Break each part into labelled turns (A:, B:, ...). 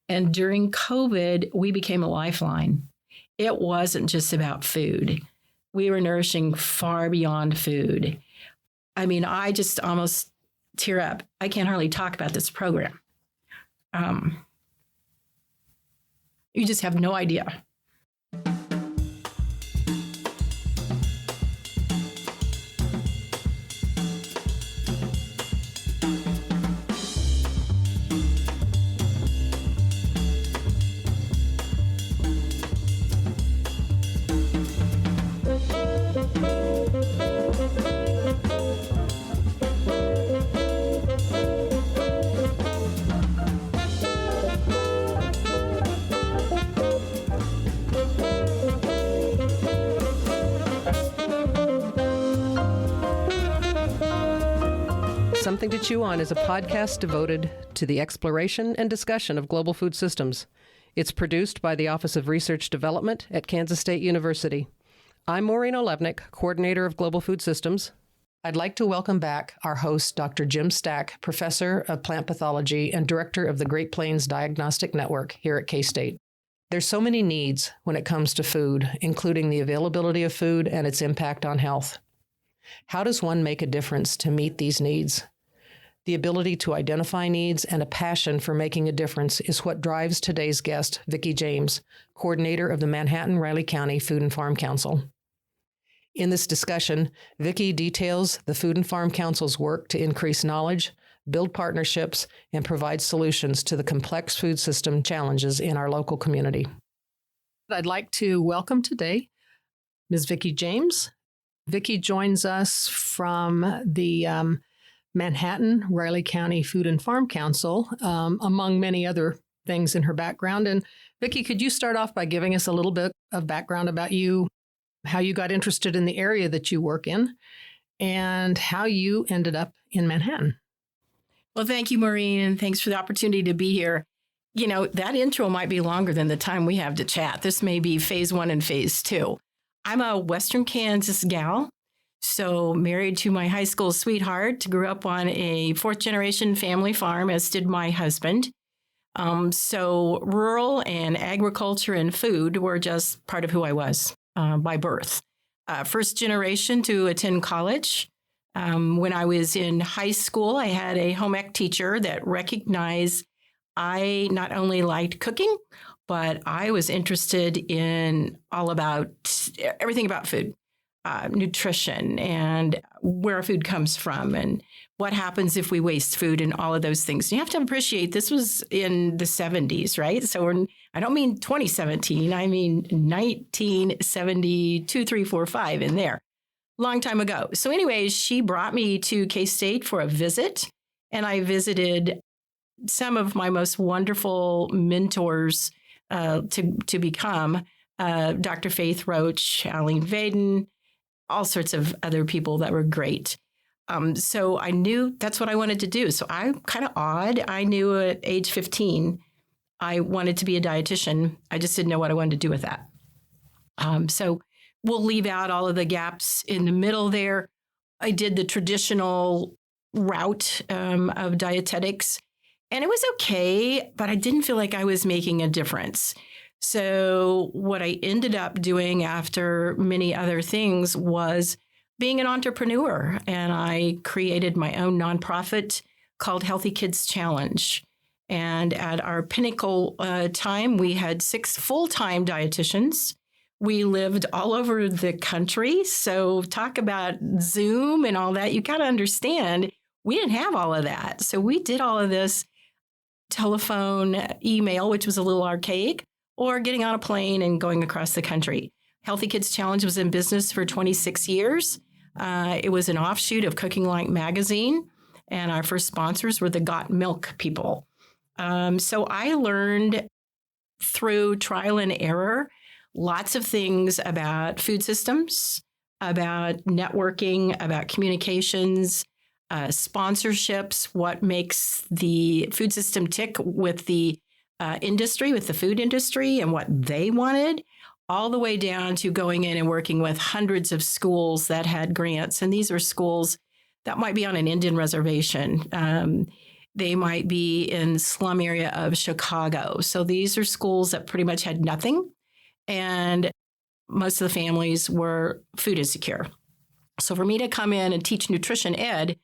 A: And during COVID, we became a lifeline. It wasn't just about food. We were nourishing far beyond food. I mean, I just almost tear up. I can't hardly talk about this program. You just have no idea.
B: Something to Chew On is a podcast devoted to the exploration and discussion of global food systems. It's produced by the Office of Research Development at Kansas State University. I'm Maureen Olevnik, Coordinator of Global Food Systems. I'd like to welcome back our host, Dr. Jim Stack, Professor of Plant Pathology and Director of the Great Plains Diagnostic Network here at K-State. There's so many needs when it comes to food, including the availability of food and its impact on health. How does one make a difference to meet these needs? The ability to identify needs and a passion for making a difference is what drives today's guest, Vickie James, coordinator of the Manhattan-Riley County Food and Farm Council. In this discussion, Vickie details the Food and Farm Council's work to increase knowledge, build partnerships, and provide solutions to the complex food system challenges in our local community. I'd like to welcome today Ms. Vickie James. Vickie joins us from the Manhattan-Riley County Food and Farm Council, among many other things in her background. And Vickie, could you start off by giving us a little bit of background about you, how you got interested in the area that you work in, and how you ended up in Manhattan?
A: Well, thank you, Maureen, and thanks for the opportunity to be here. You know, that intro might be longer than the time we have to chat. This may be phase 1 and phase 2. I'm a Western Kansas gal. So married to my high school sweetheart, grew up on a 4th-generation family farm, as did my husband. So rural and agriculture and food were just part of who I was by birth. First generation to attend college. When I was in high school, I had a home ec teacher that recognized I not only liked cooking, but I was interested in all about everything about food. Nutrition and where food comes from and what happens if we waste food and all of those things. You have to appreciate this was in the 70s, right? So I don't mean 2017, I mean 1972, 3, 4, 5 in there. Long time ago. So anyways, she brought me to K-State for a visit, and I visited some of my most wonderful mentors to become Dr. Faith Roach, Aline Vaden, all sorts of other people that were great. So I knew that's what I wanted to do. So I'm kind of odd. I knew at age 15, I wanted to be a dietitian. I just didn't know what I wanted to do with that. So we'll leave out all of the gaps in the middle there. I did the traditional route of dietetics, and it was okay, but I didn't feel like I was making a difference. So what I ended up doing after many other things was being an entrepreneur. And I created my own nonprofit called Healthy Kids Challenge. And at our pinnacle time, we had 6 full-time dietitians. We lived all over the country. So talk about Zoom and all that. You got to understand, we didn't have all of that. So we did all of this telephone, email, which was a little archaic, or getting on a plane and going across the country. Healthy Kids Challenge was in business for 26 years. It was an offshoot of Cooking Like magazine, and our first sponsors were the Got Milk people. So I learned through trial and error lots of things about food systems, about networking, about communications, sponsorships, what makes the food system tick with the industry, with the food industry and what they wanted, all the way down to going in and working with hundreds of schools that had grants. And these were schools that might be on an Indian reservation. They might be in slum area of Chicago. So these are schools that pretty much had nothing. And most of the families were food insecure. So for me to come in and teach nutrition ed,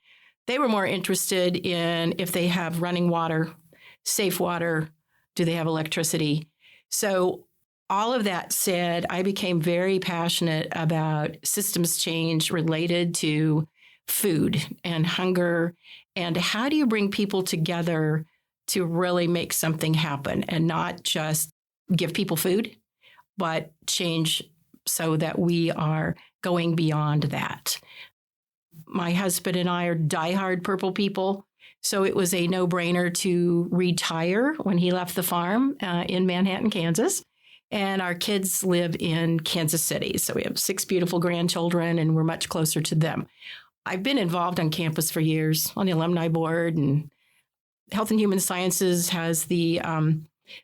A: they were more interested in if they have running water, safe water, do they have electricity? So all of that said, I became very passionate about systems change related to food and hunger, and how do you bring people together to really make something happen and not just give people food, but change so that we are going beyond that. My husband and I are diehard purple people, so it was a no-brainer to retire when he left the farm in Manhattan, Kansas. And our kids live in Kansas City. So we have 6 beautiful grandchildren, and we're much closer to them. I've been involved on campus for years on the alumni board, and Health and Human Sciences has the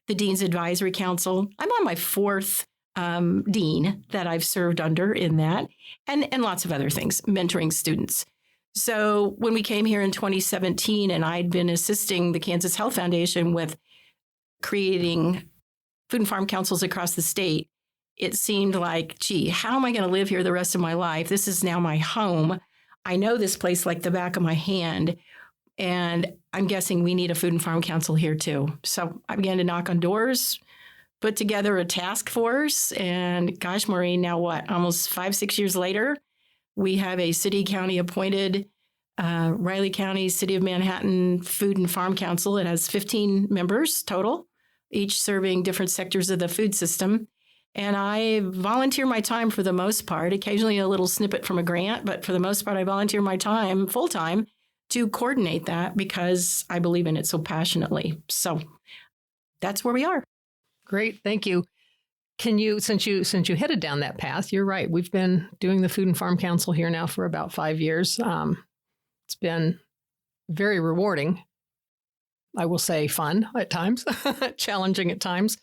A: Dean's Advisory Council. I'm on my 4th dean that I've served under in that, and lots of other things, mentoring students. So when we came here in 2017, and I'd been assisting the Kansas Health Foundation with creating food and farm councils across the state, it seemed like, gee, how am I going to live here the rest of my life? This is now my home. I know this place like the back of my hand, and I'm guessing we need a food and farm council here too. So I began to knock on doors, put together a task force, and gosh, Maureen, now what, almost 5-6 years later, we have a city-county appointed Riley County, City of Manhattan Food and Farm Council. It has 15 members total, each serving different sectors of the food system. And I volunteer my time for the most part, occasionally a little snippet from a grant, but for the most part, I volunteer my time full-time to coordinate that because I believe in it so passionately. So that's where we are.
B: Great. Thank you. Can you, since you headed down that path, you're right. We've been doing the Food and Farm Council here now for about 5 years. It's been very rewarding. I will say fun at times, challenging at times.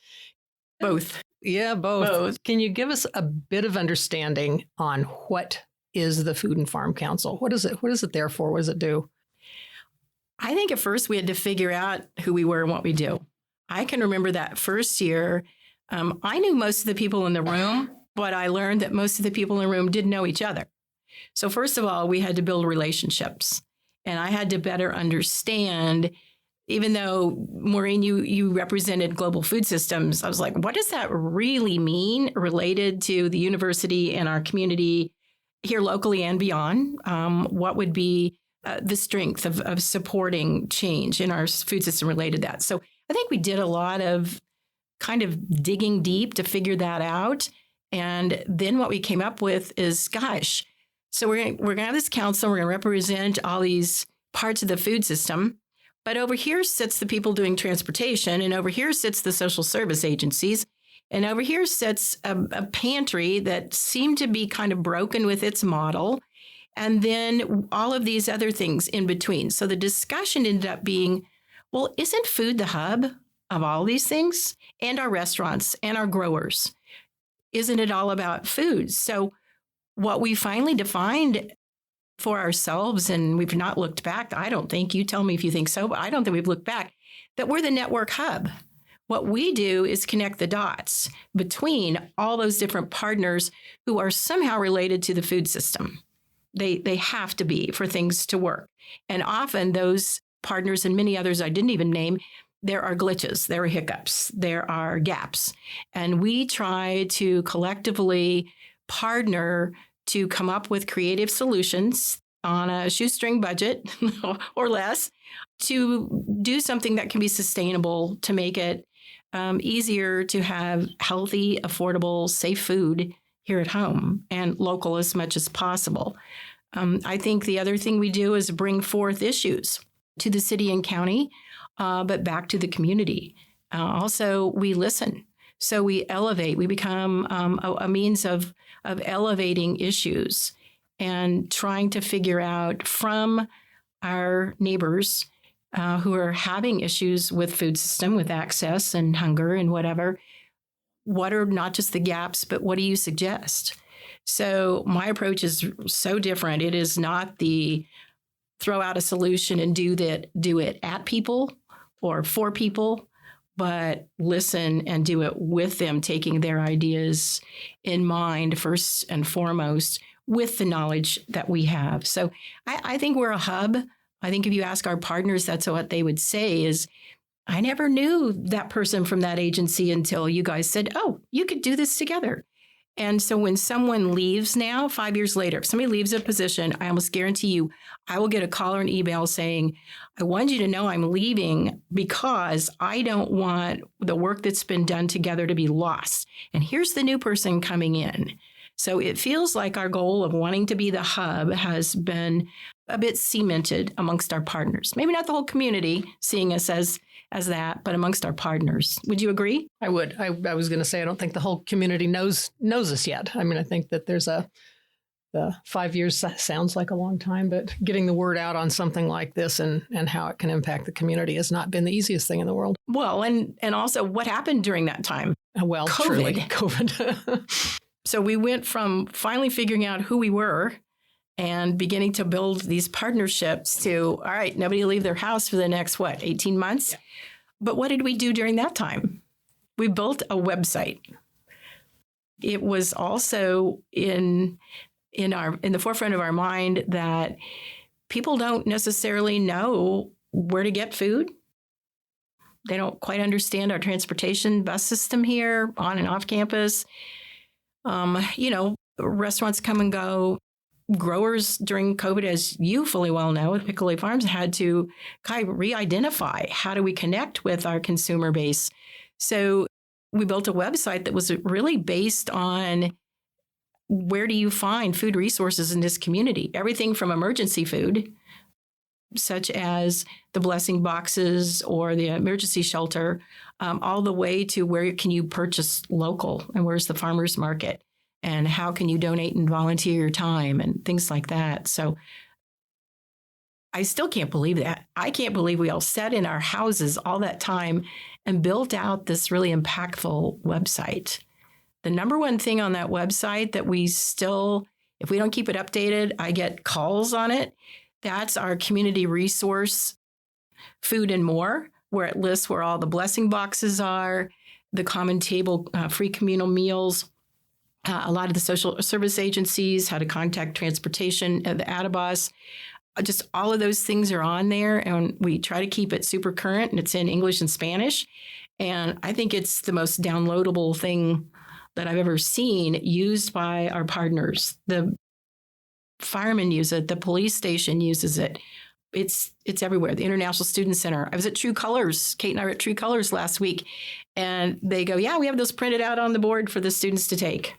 A: Both.
B: Yeah, both. Can you give us a bit of understanding on what is the Food and Farm Council? What is it? What is it there for? What does it do?
A: I think at first we had to figure out who we were and what we do. I can remember that first year. I knew most of the people in the room, but I learned that most of the people in the room didn't know each other. So first of all, we had to build relationships, and I had to better understand. Even though, Maureen, you represented global food systems, I was like, what does that really mean related to the university and our community here locally and beyond? What would be the strength of supporting change in our food system related to that? So I think we did a lot of kind of digging deep to figure that out. And then what we came up with is, gosh, so we're going to have this council, we're going to represent all these parts of the food system. But over here sits the people doing transportation, and over here sits the social service agencies, and over here sits a pantry that seemed to be kind of broken with its model, and then all of these other things in between. So the discussion ended up being, well, isn't food the hub of all these things? And our restaurants and our growers? Isn't it all about food? So what we finally defined for ourselves, and we've not looked back, I don't think, you tell me if you think so, but I don't think we've looked back, that we're the network hub. What we do is connect the dots between all those different partners who are somehow related to the food system. They have to be for things to work. And often those partners and many others I didn't even name, there are glitches, there are hiccups, there are gaps. And we try to collectively partner to come up with creative solutions on a shoestring budget or less to do something that can be sustainable, to make it easier to have healthy, affordable, safe food here at home and local as much as possible. I think the other thing we do is bring forth issues to the city and county, but back to the community. Also, we listen. So we elevate, we become a means of elevating issues and trying to figure out from our neighbors who are having issues with food system, with access and hunger and whatever, what are not just the gaps, but what do you suggest? So my approach is so different. It is not the throw out a solution and do it at people or for people, but listen and do it with them, taking their ideas in mind first and foremost with the knowledge that we have. So I think we're a hub. I think if you ask our partners, that's what they would say is, I never knew that person from that agency until you guys said, oh, you could do this together. And so when someone leaves now, 5 years later, if somebody leaves a position, I almost guarantee you, I will get a call or an email saying, I want you to know I'm leaving because I don't want the work that's been done together to be lost. And here's the new person coming in. So it feels like our goal of wanting to be the hub has been a bit cemented amongst our partners. Maybe not the whole community seeing us as that, but amongst our partners. Would you agree?
B: I would. I was going to say, I don't think the whole community knows us yet. I mean, I think that there's the 5 years sounds like a long time, but getting the word out on something like this and how it can impact the community has not been the easiest thing in the world.
A: Well, and also what happened during that time?
B: Well,
A: COVID.
B: Truly, COVID.
A: So we went from finally figuring out who we were and beginning to build these partnerships to, all right, nobody leave their house for the next, 18 months? Yeah. But what did we do during that time? We built a website. It was also in the forefront of our mind that people don't necessarily know where to get food. They don't quite understand our transportation bus system here on and off campus. Restaurants come and go. Growers during COVID, as you fully well know, Piccolo Farms had to kind of re-identify how do we connect with our consumer base. So we built a website that was really based on where do you find food resources in this community? Everything from emergency food, such as the blessing boxes or the emergency shelter, all the way to where can you purchase local and where's the farmer's market and how can you donate and volunteer your time and things like that. So I still can't believe that. I can't believe we all sat in our houses all that time and built out this really impactful website. The number one thing on that website that we still, if we don't keep it updated, I get calls on it. That's our community resource, Food and More, where it lists where all the blessing boxes are, the common table, free communal meals, a lot of the social service agencies, how to contact transportation, the ATABUS. Just all of those things are on there, and we try to keep it super current, and it's in English and Spanish. And I think it's the most downloadable thing that I've ever seen used by our partners. The firemen use it. The police station uses it. It's everywhere. The International Student Center. I was at True Colors. Kate and I were at True Colors last week, and they go, yeah, we have those printed out on the board for the students to take.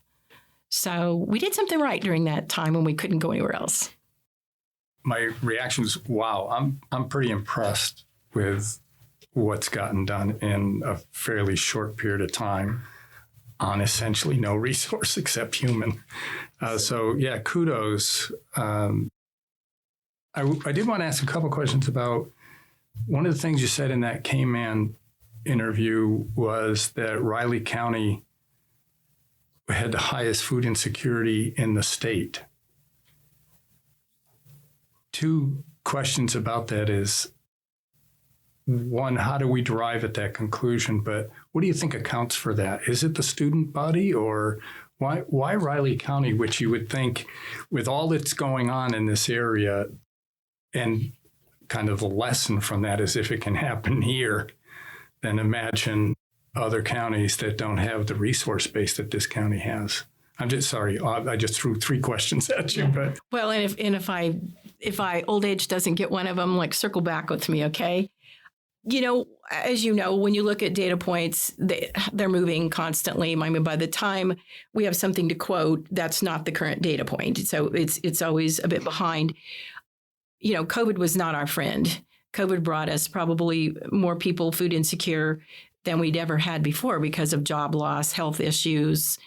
A: So we did something right during that time when we couldn't go anywhere else.
C: My reaction was, wow, I'm pretty impressed with what's gotten done in a fairly short period of time on essentially no resource except human. So yeah, kudos. I did want to ask a couple questions about one of the things you said in that K-Man interview was that Riley County had the highest food insecurity in the state. Two questions about that is, one, how do we derive at that conclusion? But what do you think accounts for that? Is it the student body, or why Riley County, which you would think with all that's going on in this area, and kind of the lesson from that is if it can happen here, then imagine other counties that don't have the resource base that this county has. I'm just sorry. I just threw three questions at you, but
A: well, and if I old age doesn't get one of them, like circle back with me, okay? As you know, when you look at data points, they're moving constantly. I mean, by the time we have something to quote, that's not the current data point. So it's always a bit behind. COVID was not our friend. COVID brought us probably more people food insecure than we'd ever had before because of job loss, health issues.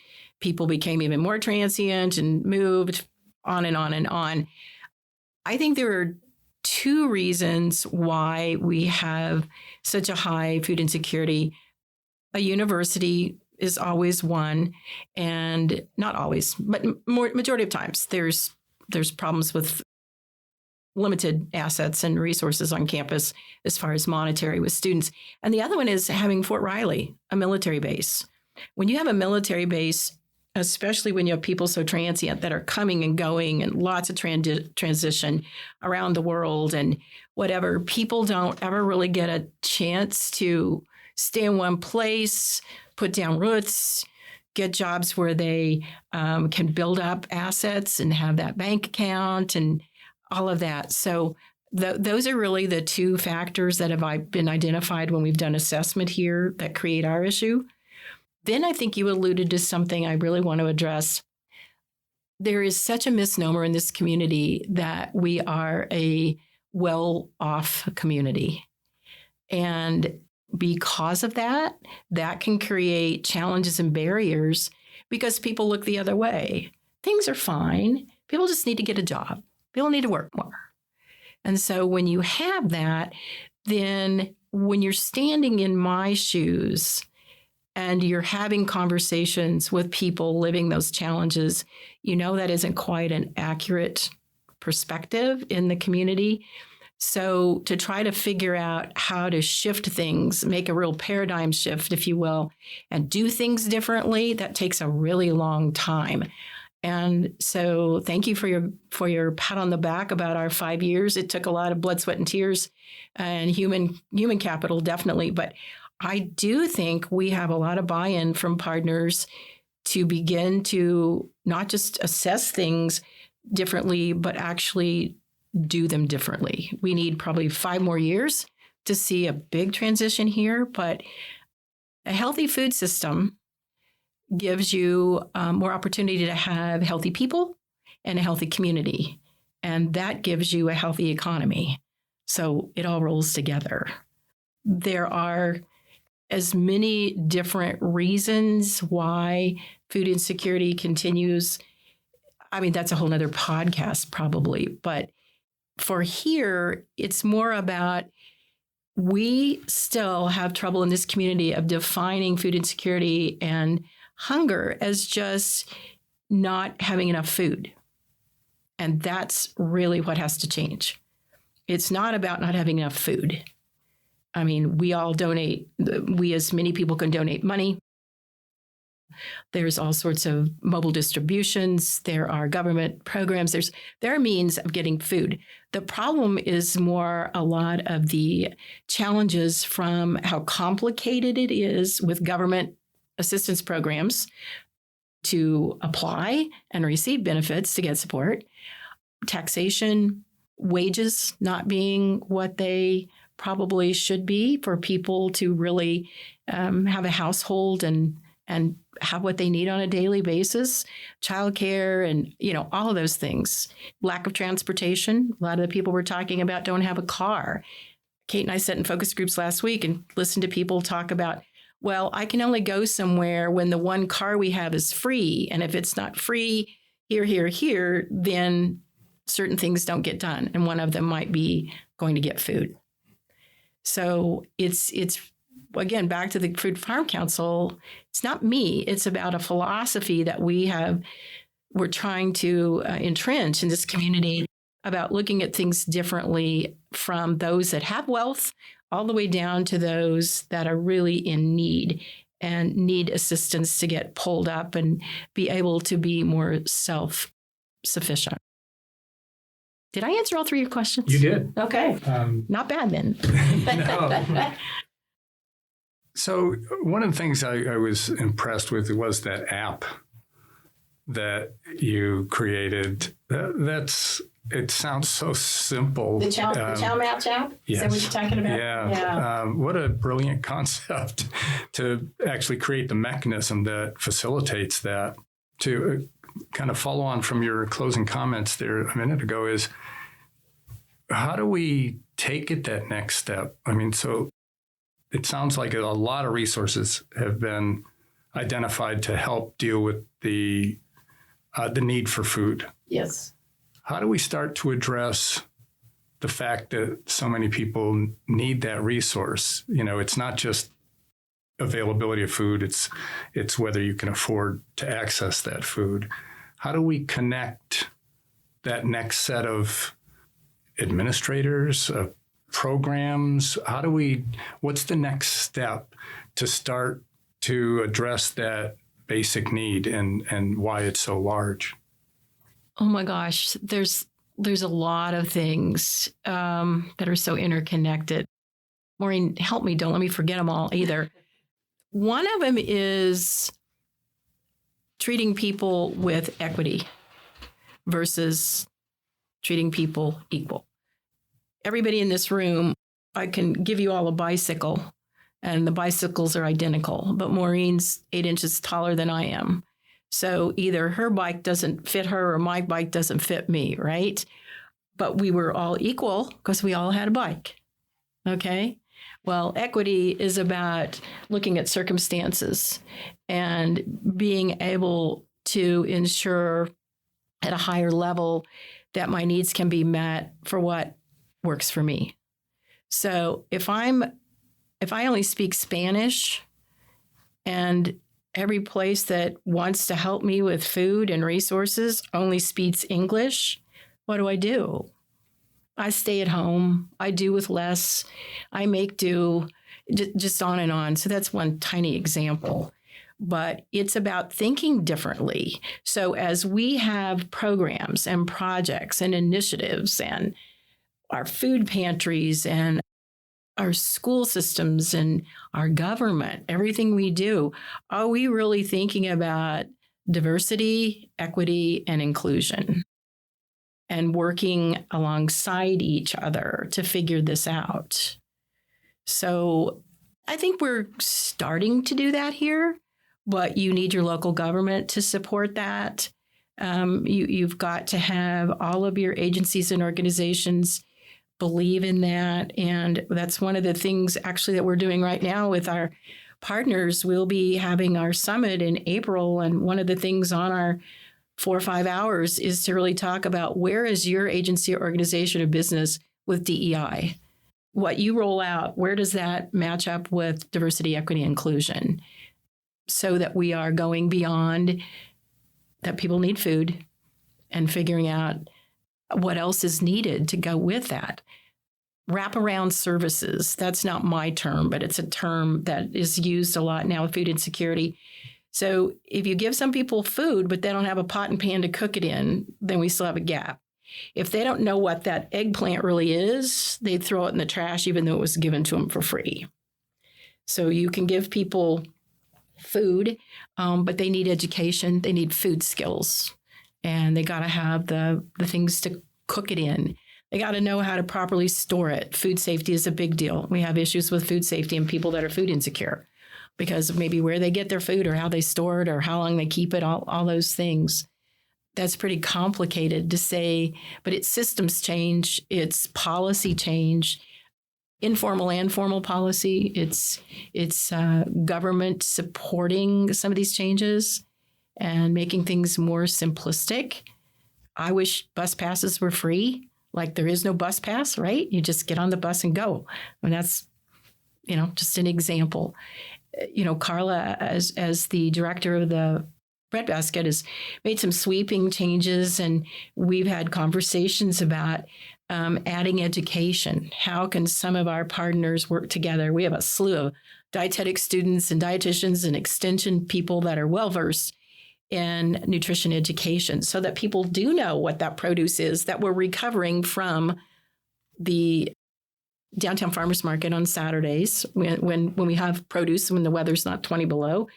A: People became even more transient and moved on and on and on. I think there are two reasons why we have such a high food insecurity. A university is always one, and not always, but majority of times there's problems with limited assets and resources on campus as far as monetary with students. And the other one is having Fort Riley, a military base. When you have a military base, especially when you have people so transient that are coming and going and lots of transition around the world and whatever, people don't ever really get a chance to stay in one place, put down roots, get jobs where they can build up assets and have that bank account and all of that. So those are really the two factors that have been identified when we've done assessment here that create our issue. Then I think you alluded to something I really want to address. There is such a misnomer in this community that we are a well-off community. And because of that, that can create challenges and barriers because people look the other way. Things are fine. People just need to get a job. People need to work more. And so when you have that, then when you're standing in my shoes and you're having conversations with people living those challenges, you know that isn't quite an accurate perspective in the community. So to try to figure out how to shift things, make a real paradigm shift, if you will, and do things differently, that takes a really long time. And so thank you for your pat on the back about our 5 years. It took a lot of blood, sweat, and tears and human capital, definitely. But I do think we have a lot of buy-in from partners to begin to not just assess things differently, but actually do them differently. We need probably 5 more years to see a big transition here, but a healthy food system gives you more opportunity to have healthy people and a healthy community. And that gives you a healthy economy. So it all rolls together. There are as many different reasons why food insecurity continues. I mean, that's a whole nother podcast probably. But for here, it's more about we still have trouble in this community of defining food insecurity and hunger as just not having enough food. And that's really what has to change. It's not about not having enough food. I mean, we all donate, we as many people can donate money. There's all sorts of mobile distributions. There are government programs. There are means of getting food. The problem is more a lot of the challenges from how complicated it is with government assistance programs to apply and receive benefits to get support, taxation, wages not being what they probably should be for people to really have a household and have what they need on a daily basis, childcare and, all of those things. Lack of transportation. A lot of the people we're talking about don't have a car. Kate and I sat in focus groups last week and listened to people talk about, well, I can only go somewhere when the one car we have is free. And if it's not free here, then certain things don't get done. And one of them might be going to get food. So it's again, back to the Food Farm Council. It's not me. It's about a philosophy that we're trying to entrench in this community about looking at things differently from those that have wealth all the way down to those that are really in need and need assistance to get pulled up and be able to be more self-sufficient. Did I answer all 3 of your questions?
C: You did.
A: Okay. Not bad then.
C: No. So one of the things I was impressed with was that app that you created. It sounds so simple.
A: The Chow Match app?
C: Yes.
A: Is that what you're talking about?
C: Yeah. What a brilliant concept to actually create the mechanism that facilitates that. To kind of follow on from your closing comments there a minute ago is, how do we take it that next step? I mean, so it sounds like a lot of resources have been identified to help deal with the need for food.
A: Yes. How
C: do we start to address the fact that so many people need that resource? It's not just availability of food. It's whether you can afford to access that food. How do we connect that next set of administrators, programs? What's the next step to start to address that basic need and why it's so large?
A: Oh my gosh, there's a lot of things that are so interconnected. Maureen, help me. Don't let me forget them all either. One of them is treating people with equity versus treating people equal. Everybody in this room, I can give you all a bicycle, and the bicycles are identical, but Maureen's 8 inches taller than I am. So either her bike doesn't fit her or my bike doesn't fit me, right? But we were all equal because we all had a bike. Okay? Well, equity is about looking at circumstances and being able to ensure at a higher level that my needs can be met for what works for me. So if I only speak Spanish and every place that wants to help me with food and resources only speaks English, what do? I stay at home. I do with less. I make do, just on and on. So that's one tiny example. But it's about thinking differently. So as we have programs and projects and initiatives and our food pantries and our school systems and our government, everything we do, are we really thinking about diversity, equity, and inclusion and working alongside each other to figure this out? So I think we're starting to do that here, but you need your local government to support that. You've got to have all of your agencies and organizations believe in that. And that's one of the things actually that we're doing right now with our partners. We'll be having our summit in April. And one of the things on our 4 or 5 hours is to really talk about where is your agency or organization or business with DEI? What you roll out, where does that match up with diversity, equity, inclusion? So that we are going beyond that people need food and figuring out what else is needed to go with that. Wraparound services, that's not my term, but it's a term that is used a lot now with food insecurity. So if you give some people food, but they don't have a pot and pan to cook it in, then we still have a gap. If they don't know what that eggplant really is, they throw it in the trash, even though it was given to them for free. So you can give people food, but they need education. They need food skills. And they got to have the things to cook it in. They got to know how to properly store it. Food safety is a big deal. We have issues with food safety and people that are food insecure because of maybe where they get their food or how they store it or how long they keep it, all those things. That's pretty complicated to say, but it's systems change, it's policy change, informal and formal policy. It's government supporting some of these changes and making things more simplistic. I wish bus passes were free. Like there is no bus pass, right? You just get on the bus and go. And that's, just an example. Carla, as the director of the Breadbasket, has made some sweeping changes, and we've had conversations about adding education. How can some of our partners work together? We have a slew of dietetic students and dietitians and extension people that are well-versed in nutrition education so that people do know what that produce is that we're recovering from the downtown farmers market on Saturdays when we have produce, when the weather's not 20 below.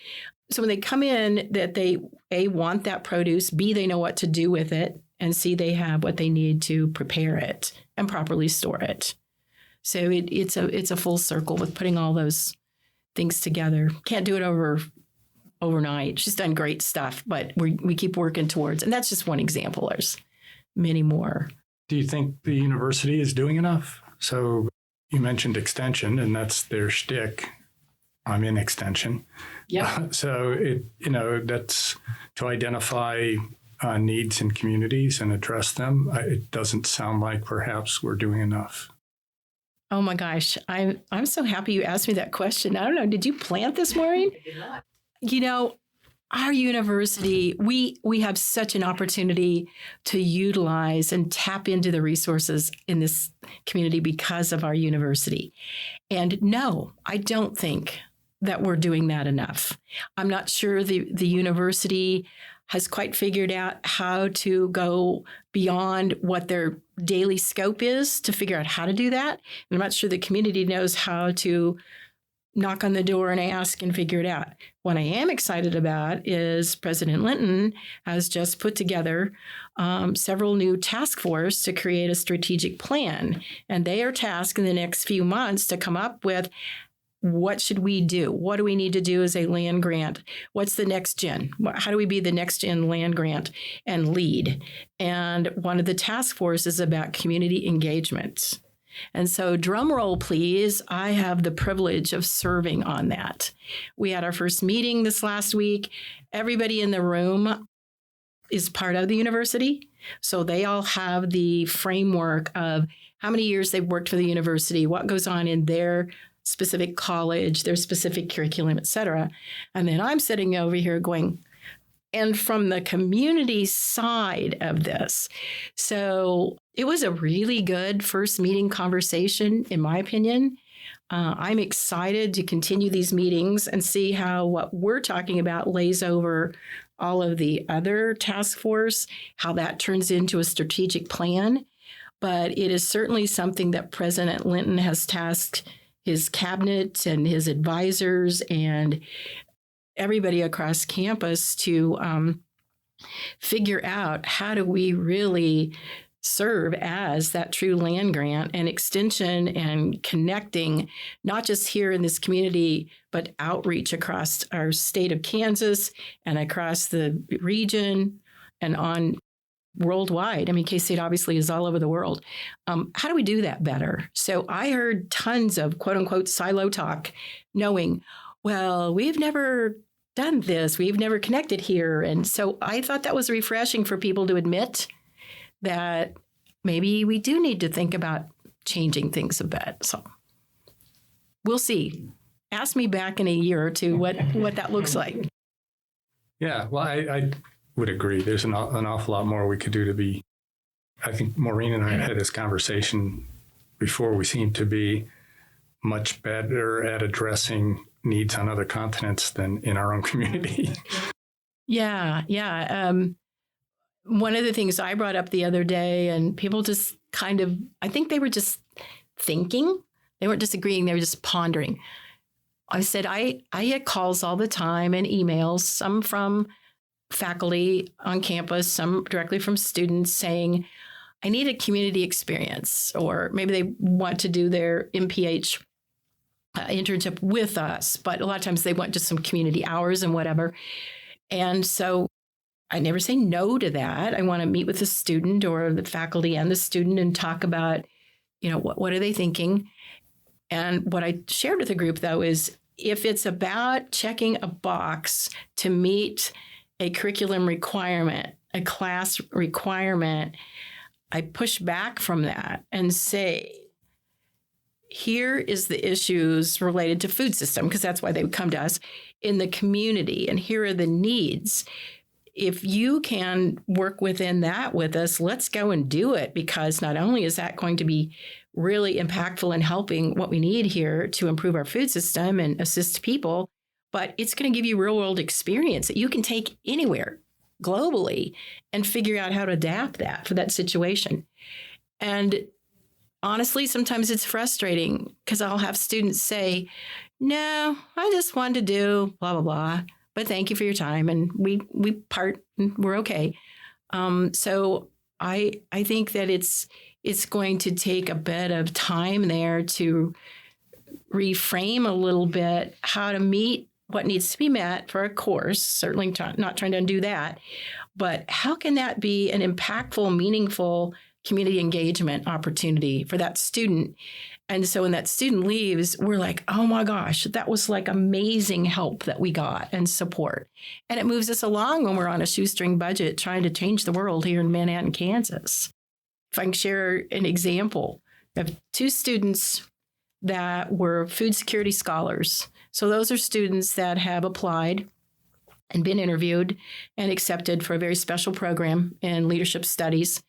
A: So when they come in, that they, A, want that produce, B, they know what to do with it, and C, they have what they need to prepare it and properly store it. So it's a full circle with putting all those things together. Can't do it overnight. She's done great stuff, but we keep working towards, and that's just one example. There's many more.
C: Do you think the university is doing enough? So you mentioned extension, and that's their shtick. I'm in extension.
A: Yeah.
C: So that's to identify needs in communities and address them. It doesn't sound like perhaps we're doing enough.
A: Oh my gosh, I'm so happy you asked me that question. I don't know. Did you plant this, Maureen?
D: I did not.
A: our university, we have such an opportunity to utilize and tap into the resources in this community because of our university. And no, I don't think that we're doing that enough. I'm not sure the university has quite figured out how to go beyond what their daily scope is to figure out how to do that. And I'm not sure the community knows how to knock on the door and ask and figure it out. What I am excited about is President Linton has just put together several new task force to create a strategic plan. And they are tasked in the next few months to come up with what should we do? What do we need to do as a land grant? What's the next gen? How do we be the next gen land grant and lead? And one of the task force is about community engagement. And so drum roll, please. I have the privilege of serving on that. We had our first meeting this last week. Everybody in the room is part of the university. So they all have the framework of how many years they've worked for the university, what goes on in their specific college, their specific curriculum, et cetera. And then I'm sitting over here going, and from the community side of this. So it was a really good first meeting conversation, in my opinion. I'm excited to continue these meetings and see how what we're talking about lays over all of the other task force, how that turns into a strategic plan. But it is certainly something that President Linton has tasked his cabinet and his advisors and everybody across campus to figure out how do we really serve as that true land grant and extension and connecting, not just here in this community, but outreach across our state of Kansas and across the region and on worldwide. I mean, K-State obviously is all over the world. How do we do that better? So I heard tons of quote unquote silo talk, knowing, well, we've never done this. We've never connected here. And so I thought that was refreshing for people to admit that maybe we do need to think about changing things a bit. So we'll see. Ask me back in a year or two what that looks like.
C: Yeah, well, I would agree. There's an awful lot more we could do to be. I think Maureen and I had this conversation before. We seem to be much better at addressing needs on other continents than in our own community.
A: Yeah. One of the things I brought up the other day, and people just kind of, I think they were just thinking. They weren't disagreeing. They were just pondering. I said, I get calls all the time and emails, some from faculty on campus, some directly from students saying, I need a community experience, or maybe they want to do their MPH internship with us, but a lot of times they want just some community hours and whatever. And so I never say no to that. I want to meet with the student or the faculty and the student and talk about, what are they thinking? And what I shared with the group, though, is if it's about checking a box to meet a curriculum requirement, a class requirement, I push back from that and say, here is the issues related to food system, because that's why they would come to us in the community. And here are the needs. If you can work within that with us, let's go and do it, because not only is that going to be really impactful in helping what we need here to improve our food system and assist people, but it's going to give you real world experience that you can take anywhere globally and figure out how to adapt that for that situation. And honestly, sometimes it's frustrating because I'll have students say, no, I just wanted to do blah, blah, blah, but thank you for your time. And we part and we're okay. So I think that it's going to take a bit of time there to reframe a little bit how to meet what needs to be met for a course, certainly not trying to undo that, but how can that be an impactful, meaningful community engagement opportunity for that student? And so when that student leaves, we're like, oh my gosh, that was like amazing help that we got and support. And it moves us along when we're on a shoestring budget trying to change the world here in Manhattan, Kansas. If I can share an example of two students that were food security scholars. So those are students that have applied and been interviewed and accepted for a very special program in leadership studies.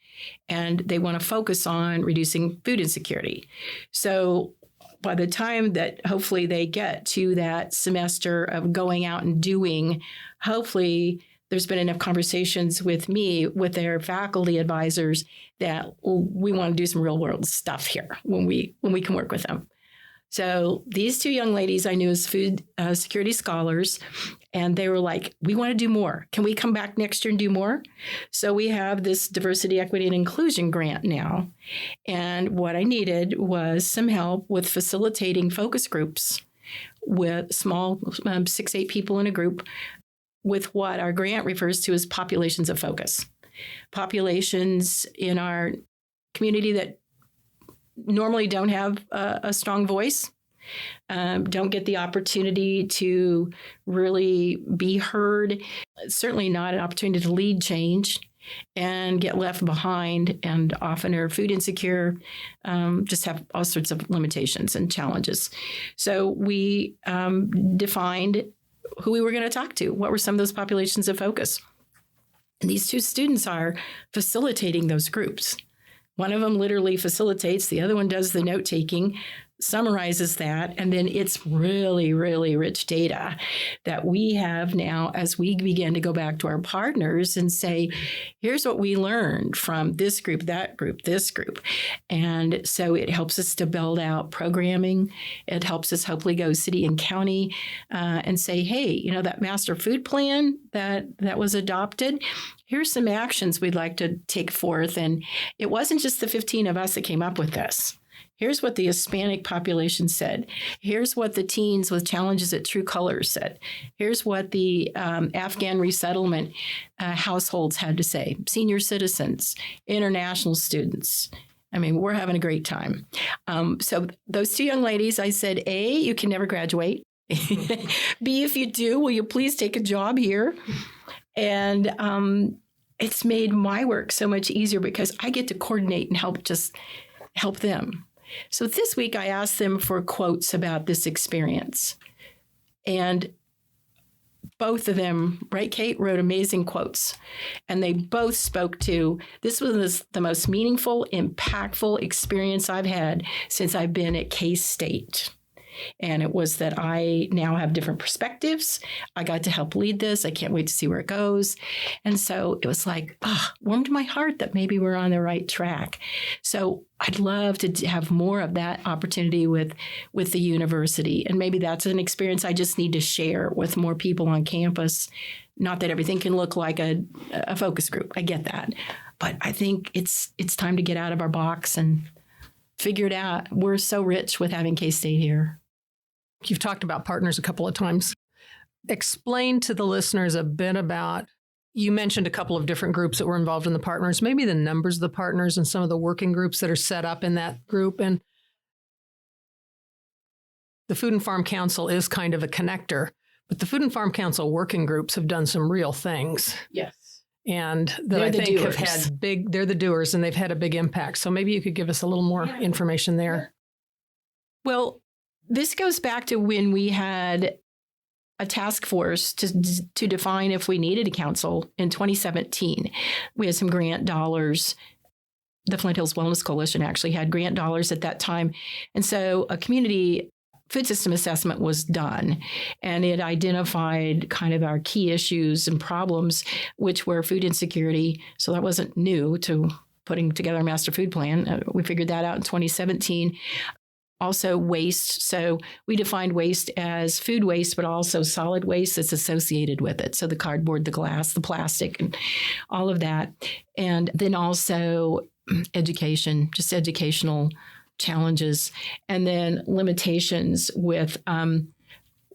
A: And they want to focus on reducing food insecurity. So by the time that hopefully they get to that semester of going out and doing, hopefully there's been enough conversations with me, with their faculty advisors, that we want to do some real world stuff here when we can work with them. So these two young ladies I knew as food security scholars, and they were like, we want to do more. Can we come back next year and do more? So we have this diversity, equity, and inclusion grant now. And what I needed was some help with facilitating focus groups with small 6-8 people in a group with what our grant refers to as populations of focus. Populations in our community that normally don't have a strong voice, don't get the opportunity to really be heard, certainly not an opportunity to lead change, and get left behind, and often are food insecure, just have all sorts of limitations and challenges. So we defined who we were going to talk to. What were some of those populations of focus? And these two students are facilitating those groups. One of them literally facilitates, the other one does the note taking, summarizes that, and then it's really, really rich data that we have now as we begin to go back to our partners and say, here's what we learned from this group, that group, this group. And so it helps us to build out programming. It helps us hopefully go city and county and say, hey, you know, that master food plan that was adopted, here's some actions we'd like to take forth. And it wasn't just the 15 of us that came up with this. Here's what the Hispanic population said. Here's what the teens with challenges at True Colors said. Here's what the Afghan resettlement households had to say. Senior citizens, international students. I mean, we're having a great time. So those two young ladies, I said, A, you can never graduate. B, if you do, will you please take a job here? And it's made my work so much easier because I get to coordinate and help them. So this week I asked them for quotes about this experience. And both of them, right, Kate, wrote amazing quotes. And they both spoke to, this was the most meaningful, impactful experience I've had since I've been at K-State. And it was that I now have different perspectives. I got to help lead this. I can't wait to see where it goes. And so it was like, warmed my heart that maybe we're on the right track. So I'd love to have more of that opportunity with the university. And maybe that's an experience I just need to share with more people on campus. Not that everything can look like a focus group. I get that. But I think it's time to get out of our box and figure it out. We're so rich with having K-State here.
B: You've talked about partners a couple of times. Explain to the listeners a bit about, you mentioned a couple of different groups that were involved in the partners, maybe the numbers of the partners and some of the working groups that are set up in that group. And the Food and Farm Council is kind of a connector, but the Food and Farm Council working groups have done some real things.
A: Yes.
B: And that I think have had they're the doers, and they've had a big impact. So maybe you could give us a little more information there.
A: Well, this goes back to when we had a task force to define if we needed a council in 2017. We had some grant dollars. The Flint Hills Wellness Coalition actually had grant dollars at that time. And so a community food system assessment was done, and it identified kind of our key issues and problems, which were food insecurity. So that wasn't new to putting together a master food plan. We figured that out in 2017. Also waste. So we defined waste as food waste, but also solid waste that's associated with it. So the cardboard, the glass, the plastic, and all of that. And then also education, just educational challenges, and then limitations with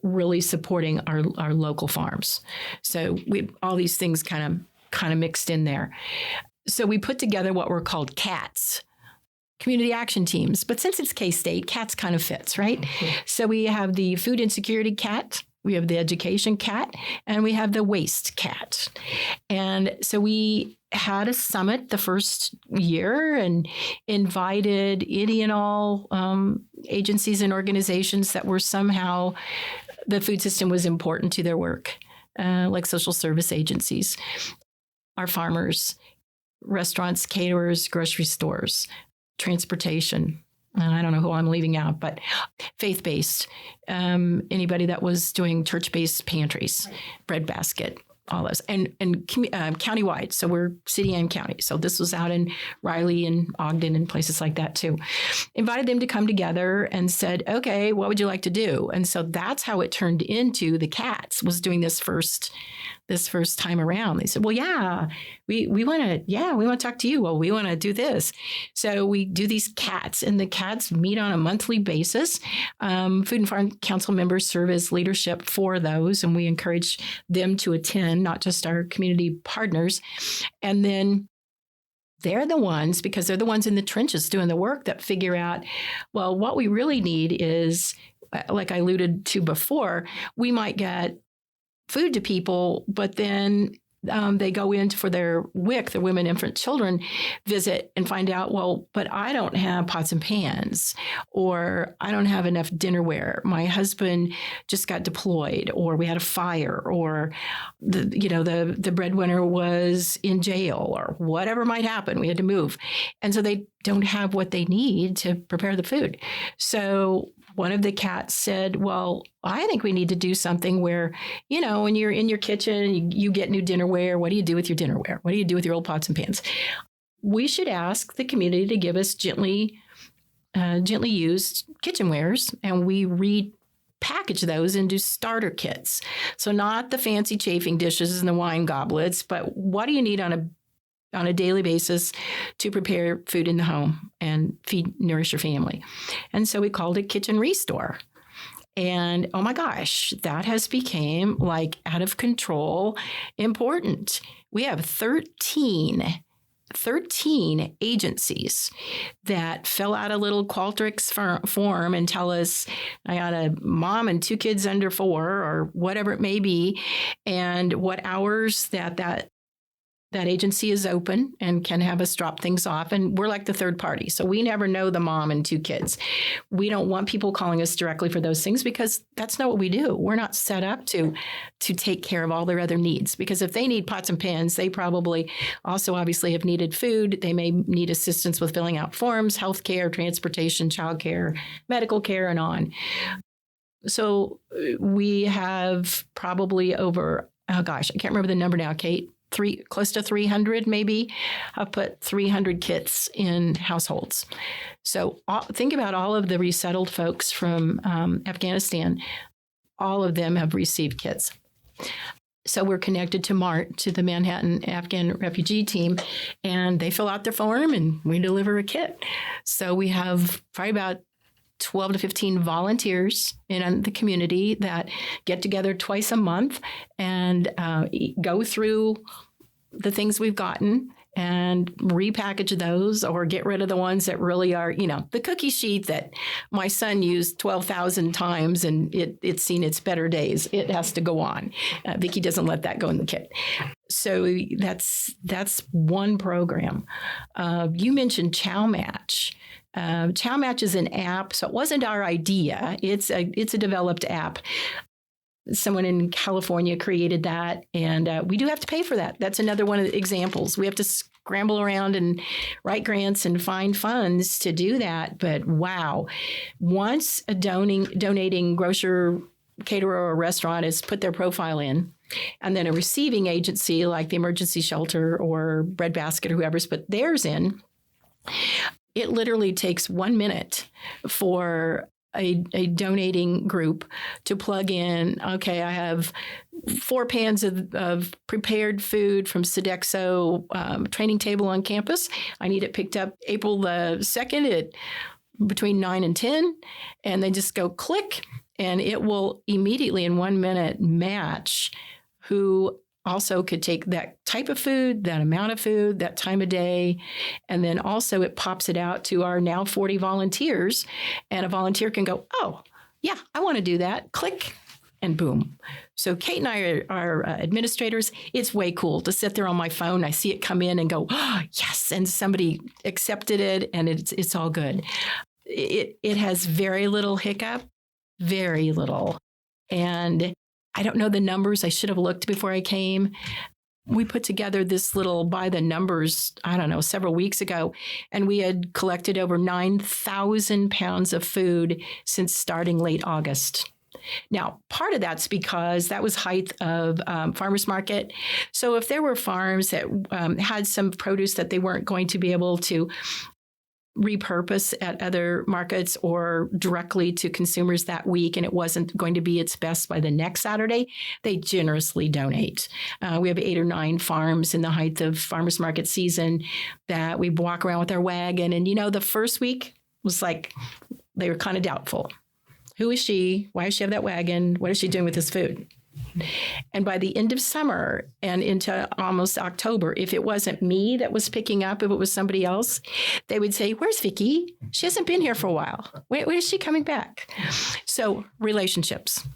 A: really supporting our local farms. So all these things kind of mixed in there. So we put together what were called CATs, community action teams. But since it's K-State, CATs kind of fits, right? Mm-hmm. So we have the food insecurity CAT, we have the education CAT, and we have the waste CAT. And so we had a summit the first year and invited any and all agencies and organizations that were somehow, the food system was important to their work. like social service agencies, our farmers, restaurants, caterers, grocery stores, transportation. And I don't know who I'm leaving out, but faith-based, anybody that was doing church-based pantries, breadbasket, all those, and countywide. So we're city and county. So this was out in Riley and Ogden and places like that too. Invited them to come together and said, okay, what would you like to do? And so that's how it turned into the Cats was doing this first time around. They said, well, yeah, we want to talk to you. Well, we want to do this. So we do these Cats, and the Cats meet on a monthly basis. Food and Farm Council members serve as leadership for those, and we encourage them to attend, not just our community partners. And then they're the ones, because they're the ones in the trenches doing the work, that figure out, well, what we really need is, like I alluded to before, we might get food to people, but then they go in for their WIC, the Women, Infant, Children visit, and find out, well, but I don't have pots and pans, or I don't have enough dinnerware. My husband just got deployed, or we had a fire, or the breadwinner was in jail, or whatever might happen. We had to move. And so they don't have what they need to prepare the food. So one of the Cats said, well, I think we need to do something where, when you're in your kitchen, you get new dinnerware. What do you do with your dinnerware? What do you do with your old pots and pans? We should ask the community to give us gently used kitchenwares, and we repackage those into starter kits. So not the fancy chafing dishes and the wine goblets, but what do you need on a daily basis to prepare food in the home and nourish your family. And so we called it Kitchen Restore. And oh my gosh, that has become like out of control important. We have 13 agencies that fill out a little Qualtrics form and tell us, I got a mom and 2 kids under 4, or whatever it may be, and what hours that agency is open and can have us drop things off. And we're like the third party. So we never know the mom and 2 kids. We don't want people calling us directly for those things, because that's not what we do. We're not set up to take care of all their other needs, because if they need pots and pans, they probably also obviously have needed food. They may need assistance with filling out forms, healthcare, transportation, childcare, medical care, and on. So we have probably over, oh gosh, I can't remember the number now, Kate, close to 300 maybe. I've put 300 kits in households. So think about all of the resettled folks from Afghanistan. All of them have received kits. So we're connected to MART, to the Manhattan Afghan Refugee Team, and they fill out their form and we deliver a kit. So we have probably about 12 to 15 volunteers in the community that get together twice a month and go through the things we've gotten and repackage those, or get rid of the ones that really are, the cookie sheet that my son used 12,000 times and it's seen its better days. It has to go on. Vickie doesn't let that go in the kit. So that's one program. You mentioned Chow Match. Chow Match is an app, so it wasn't our idea. It's a developed app. Someone in California created that, and we do have to pay for that. That's another one of the examples. We have to scramble around and write grants and find funds to do that. But wow, once a donating grocer, caterer, or restaurant has put their profile in, and then a receiving agency like the emergency shelter or breadbasket or whoever's put theirs in, it literally takes 1 minute for a donating group to plug in, okay, I have 4 pans of prepared food from Sodexo training table on campus. I need it picked up April the 2nd at between 9 and 10. And they just go click, and it will immediately in 1 minute match who also could take that type of food, that amount of food, that time of day. And then also it pops it out to our now 40 volunteers. And a volunteer can go, oh, yeah, I want to do that. Click, and boom. So Kate and I are administrators. It's way cool to sit there on my phone. I see it come in and go, oh, yes. And somebody accepted it, and it's all good. It has very little hiccup, very little. And I don't know the numbers. I should have looked before I came. We put together this little by the numbers, I don't know, several weeks ago, and we had collected over 9,000 pounds of food since starting late August. Now, part of that's because that was height of farmers market. So if there were farms that had some produce that they weren't going to be able to repurpose at other markets or directly to consumers that week, and it wasn't going to be its best by the next Saturday, they generously donate. We have 8 or 9 farms in the height of farmers market season that we walk around with our wagon. And, the first week was like, they were kind of doubtful. Who is she? Why does she have that wagon? What is she doing with this food? And by the end of summer and into almost October, if it wasn't me that was picking up, if it was somebody else, they would say, "Where's Vickie? She hasn't been here for a while. When is she coming back?" So relationships.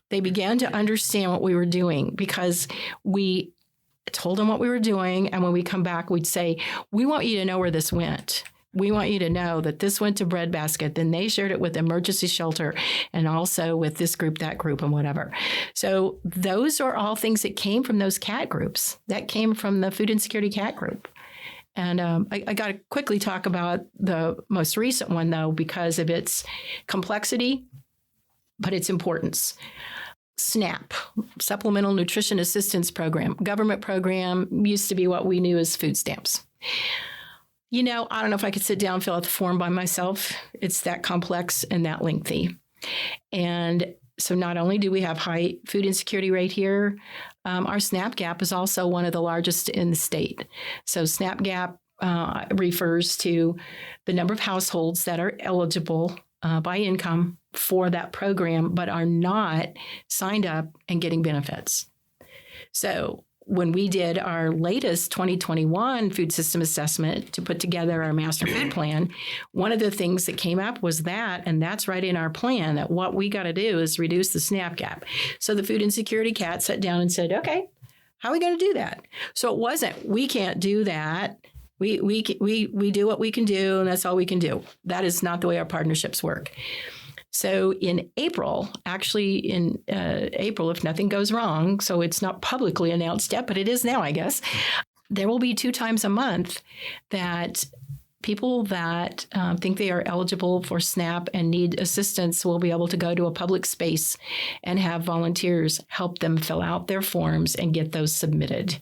A: They began to understand what we were doing because we told them what we were doing. And when we come back, we'd say, "We want you to know where this went. We want you to know that this went to Breadbasket. Then they shared it with Emergency Shelter and also with this group, that group, and whatever." So those are all things that came from those CAT groups. That came from the Food Insecurity CAT group. And I got to quickly talk about the most recent one, though, because of its complexity, but its importance. SNAP, Supplemental Nutrition Assistance Program, government program, used to be what we knew as food stamps. I don't know if I could sit down and fill out the form by myself. It's that complex and that lengthy. And so not only do we have high food insecurity rate here, our SNAP gap is also one of the largest in the state. So SNAP gap refers to the number of households that are eligible by income for that program, but are not signed up and getting benefits. So when we did our latest 2021 food system assessment to put together our master food plan, one of the things that came up was that, and that's right in our plan, that what we got to do is reduce the SNAP gap. So the Food Insecurity CAT sat down and said, "Okay, how are we going to do that?" So it wasn't, we can't do that. We do what we can do, and that's all we can do. That is not the way our partnerships work. So in April, if nothing goes wrong, so it's not publicly announced yet, but it is now, I guess, there will be 2 times a month that people that think they are eligible for SNAP and need assistance will be able to go to a public space and have volunteers help them fill out their forms and get those submitted.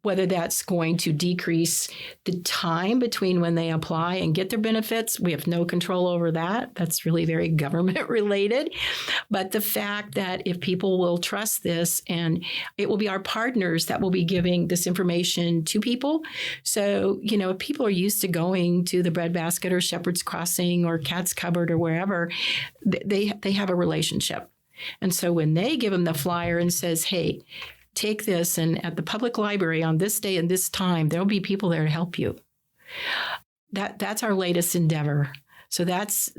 A: Whether that's going to decrease the time between when they apply and get their benefits, we have no control over that. That's really very government related. But the fact that if people will trust this, and it will be our partners that will be giving this information to people. So, if people are used to going to the Breadbasket or Shepherd's Crossing or Cat's Cupboard or wherever, they have a relationship. And so when they give them the flyer and says, "Hey, take this, and at the public library on this day and this time, there'll be people there to help you." That's our latest endeavor. So that's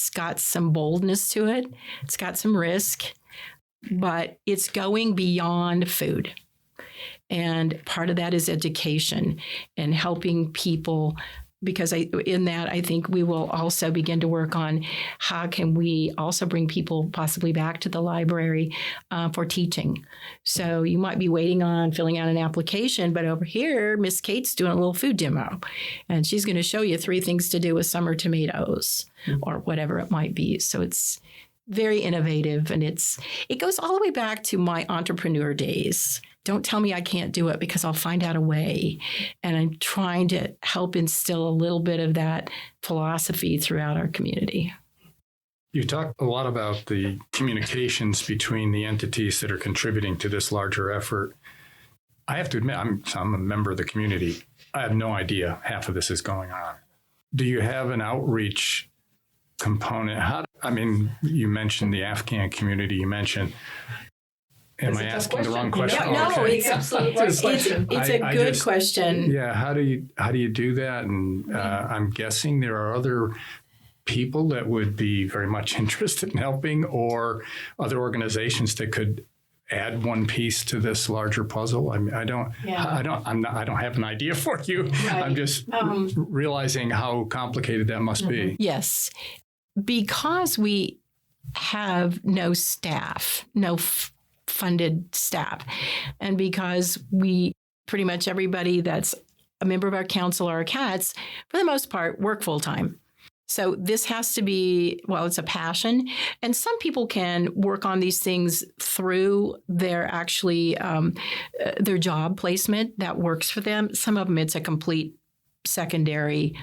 A: got some boldness to it. It's got some risk, but it's going beyond food. And part of that is education and helping people, because I think we will also begin to work on how can we also bring people possibly back to the library for teaching. So you might be waiting on filling out an application, but over here, Miss Kate's doing a little food demo, and she's going to show you 3 things to do with summer tomatoes or whatever it might be. So it's very innovative, and it goes all the way back to my entrepreneur days. Don't tell me I can't do it, because I'll find out a way. And I'm trying to help instill a little bit of that philosophy throughout our community.
C: You talk a lot about the communications between the entities that are contributing to this larger effort. I have to admit, I'm a member of the community. I have no idea half of this is going on. Do you have an outreach component? You mentioned the Afghan community. Am I asking the wrong question?
A: No,
C: okay.
A: it's absolutely right. It's a good question.
C: Yeah, how do you do that? And I'm guessing there are other people that would be very much interested in helping, or other organizations that could add one piece to this larger puzzle. I don't have an idea for you. Right. I'm just realizing how complicated that must be.
A: Yes, because we have no staff, no funded staff. And because pretty much everybody that's a member of our council or our cats, for the most part, work full time. So this has to be, well, it's a passion. And some people can work on these things through their their job placement that works for them. Some of them, it's a complete secondary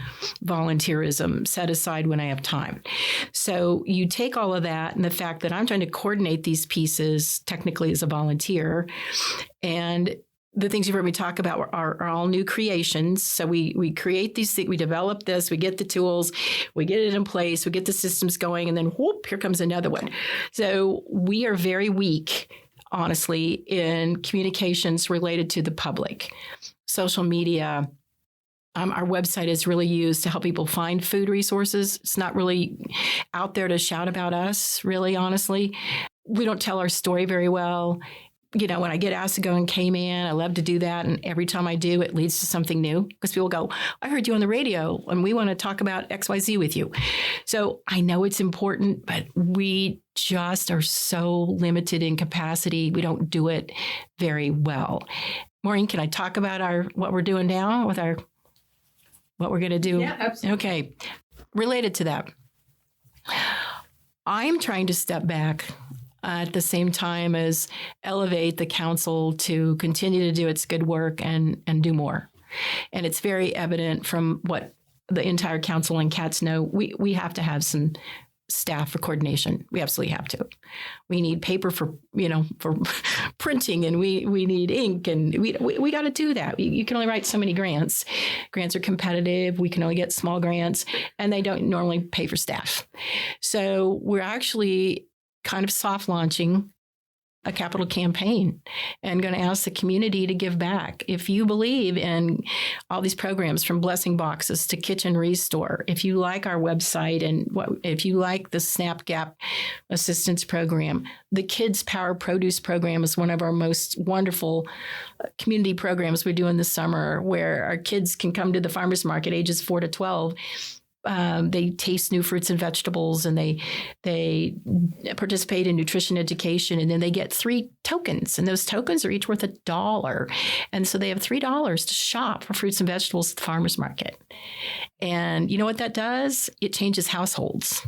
A: volunteerism set aside when I have time. So you take all of that and the fact that I'm trying to coordinate these pieces technically as a volunteer, and the things you've heard me talk about are all new creations. So we create these things, we develop this, we get the tools, we get it in place, we get the systems going, and then whoop, here comes another one. So we are very weak, honestly, in communications related to the public. Social media, our website is really used to help people find food resources. It's not really out there to shout about us, really, honestly. We don't tell our story very well. You know, when I get asked to go in K-Man, I love to do that. And every time I do, it leads to something new because people go, I heard you on the radio and we want to talk about XYZ with you. So I know it's important, but we just are so limited in capacity. We don't do it very well. Maureen, can I talk about what we're doing now with what we're going to do?
B: Yeah, absolutely.
A: Okay. Related to that, I'm trying to step back at the same time as elevate the council to continue to do its good work and do more. And it's very evident from what the entire council and cats know. We have to have some staff for coordination. We absolutely have to. We need paper for printing, and we need ink, and we got to do that. You can only write so many grants. Grants are competitive. We can only get small grants, and they don't normally pay for staff. So we're actually kind of soft launching a capital campaign and going to ask the community to give back. If you believe in all these programs from blessing boxes to kitchen restore, if you like our website and if you like the SNAP Gap assistance program, the Kids Power Produce program is one of our most wonderful community programs we do in the summer, where our kids can come to the farmers market ages 4 to 12. They taste new fruits and vegetables, and they participate in nutrition education, and then they get 3 tokens, and those tokens are each worth $1. And so they have $3 to shop for fruits and vegetables at the farmer's market. And you know what that does? It changes households.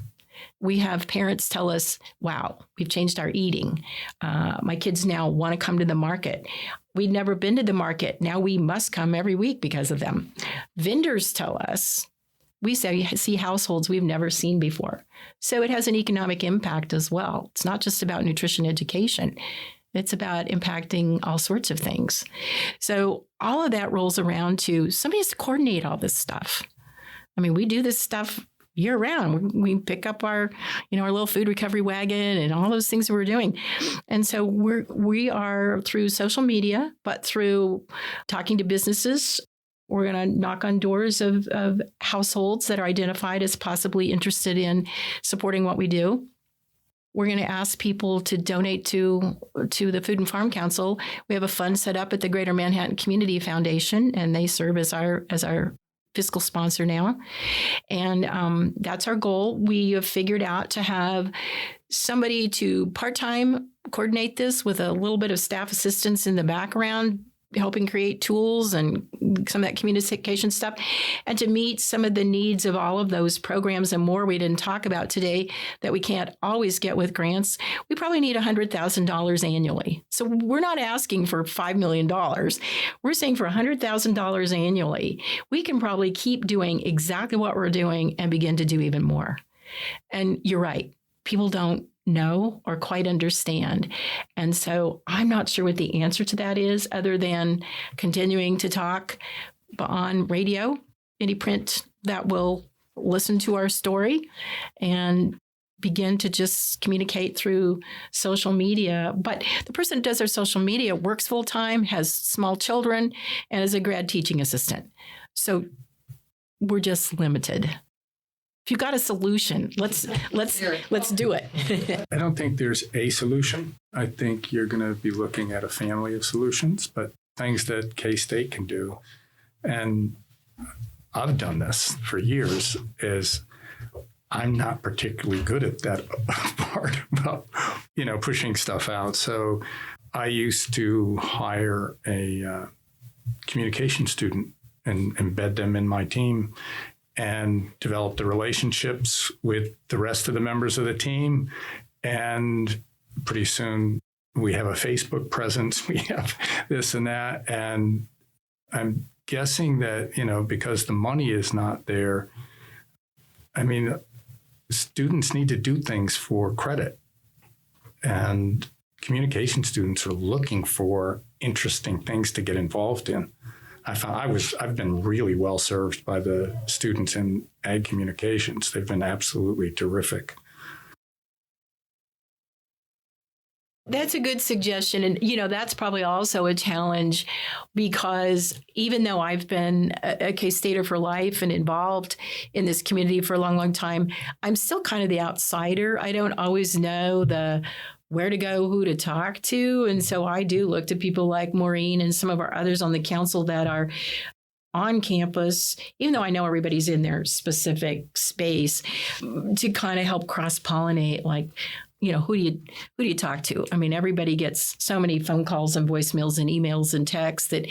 A: We have parents tell us, wow, we've changed our eating. My kids now want to come to the market. We'd never been to the market. Now we must come every week because of them. Vendors tell us, we see households we've never seen before. So it has an economic impact as well. It's not just about nutrition education. It's about impacting all sorts of things. So all of that rolls around to somebody has to coordinate all this stuff. I mean, we do this stuff year round. We pick up our little food recovery wagon and all those things that we're doing. And so we are through social media, but through talking to businesses. We're going to knock on doors of households that are identified as possibly interested in supporting what we do. We're going to ask people to donate to the Food and Farm Council. We have a fund set up at the Greater Manhattan Community Foundation, and they serve as our fiscal sponsor now. And that's our goal. We have figured out to have somebody to part-time coordinate this with a little bit of staff assistance in the background, helping create tools and some of that communication stuff, and to meet some of the needs of all of those programs and more we didn't talk about today that we can't always get with grants. We probably need $100,000 annually. So we're not asking for $5 million. We're saying for $100,000 annually, we can probably keep doing exactly what we're doing and begin to do even more. And you're right. People don't know or quite understand. And so I'm not sure what the answer to that is, other than continuing to talk on radio, any print that will listen to our story, and begin to just communicate through social media. But the person who does our social media works full time, has small children, and is a grad teaching assistant. So we're just limited. If you've got a solution, let's do it.
C: I don't think there's a solution. I think you're going to be looking at a family of solutions, but things that K-State can do. And I've done this for years, is I'm not particularly good at that part about, pushing stuff out. So I used to hire a communication student and embed them in my team and develop the relationships with the rest of the members of the team. And pretty soon we have a Facebook presence, we have this and that. And I'm guessing that, because the money is not there, students need to do things for credit. And communication students are looking for interesting things to get involved in. I've been really well served by the students in ag communications. They've been absolutely terrific.
A: That's a good suggestion. And, that's probably also a challenge because even though I've been a K-Stater for life and involved in this community for a long, long time, I'm still kind of the outsider. I don't always know where to go, who to talk to. And so I do look to people like Maureen and some of our others on the council that are on campus, even though I know everybody's in their specific space, to kind of help cross-pollinate, like, who do you talk to? Everybody gets so many phone calls and voicemails and emails and texts that,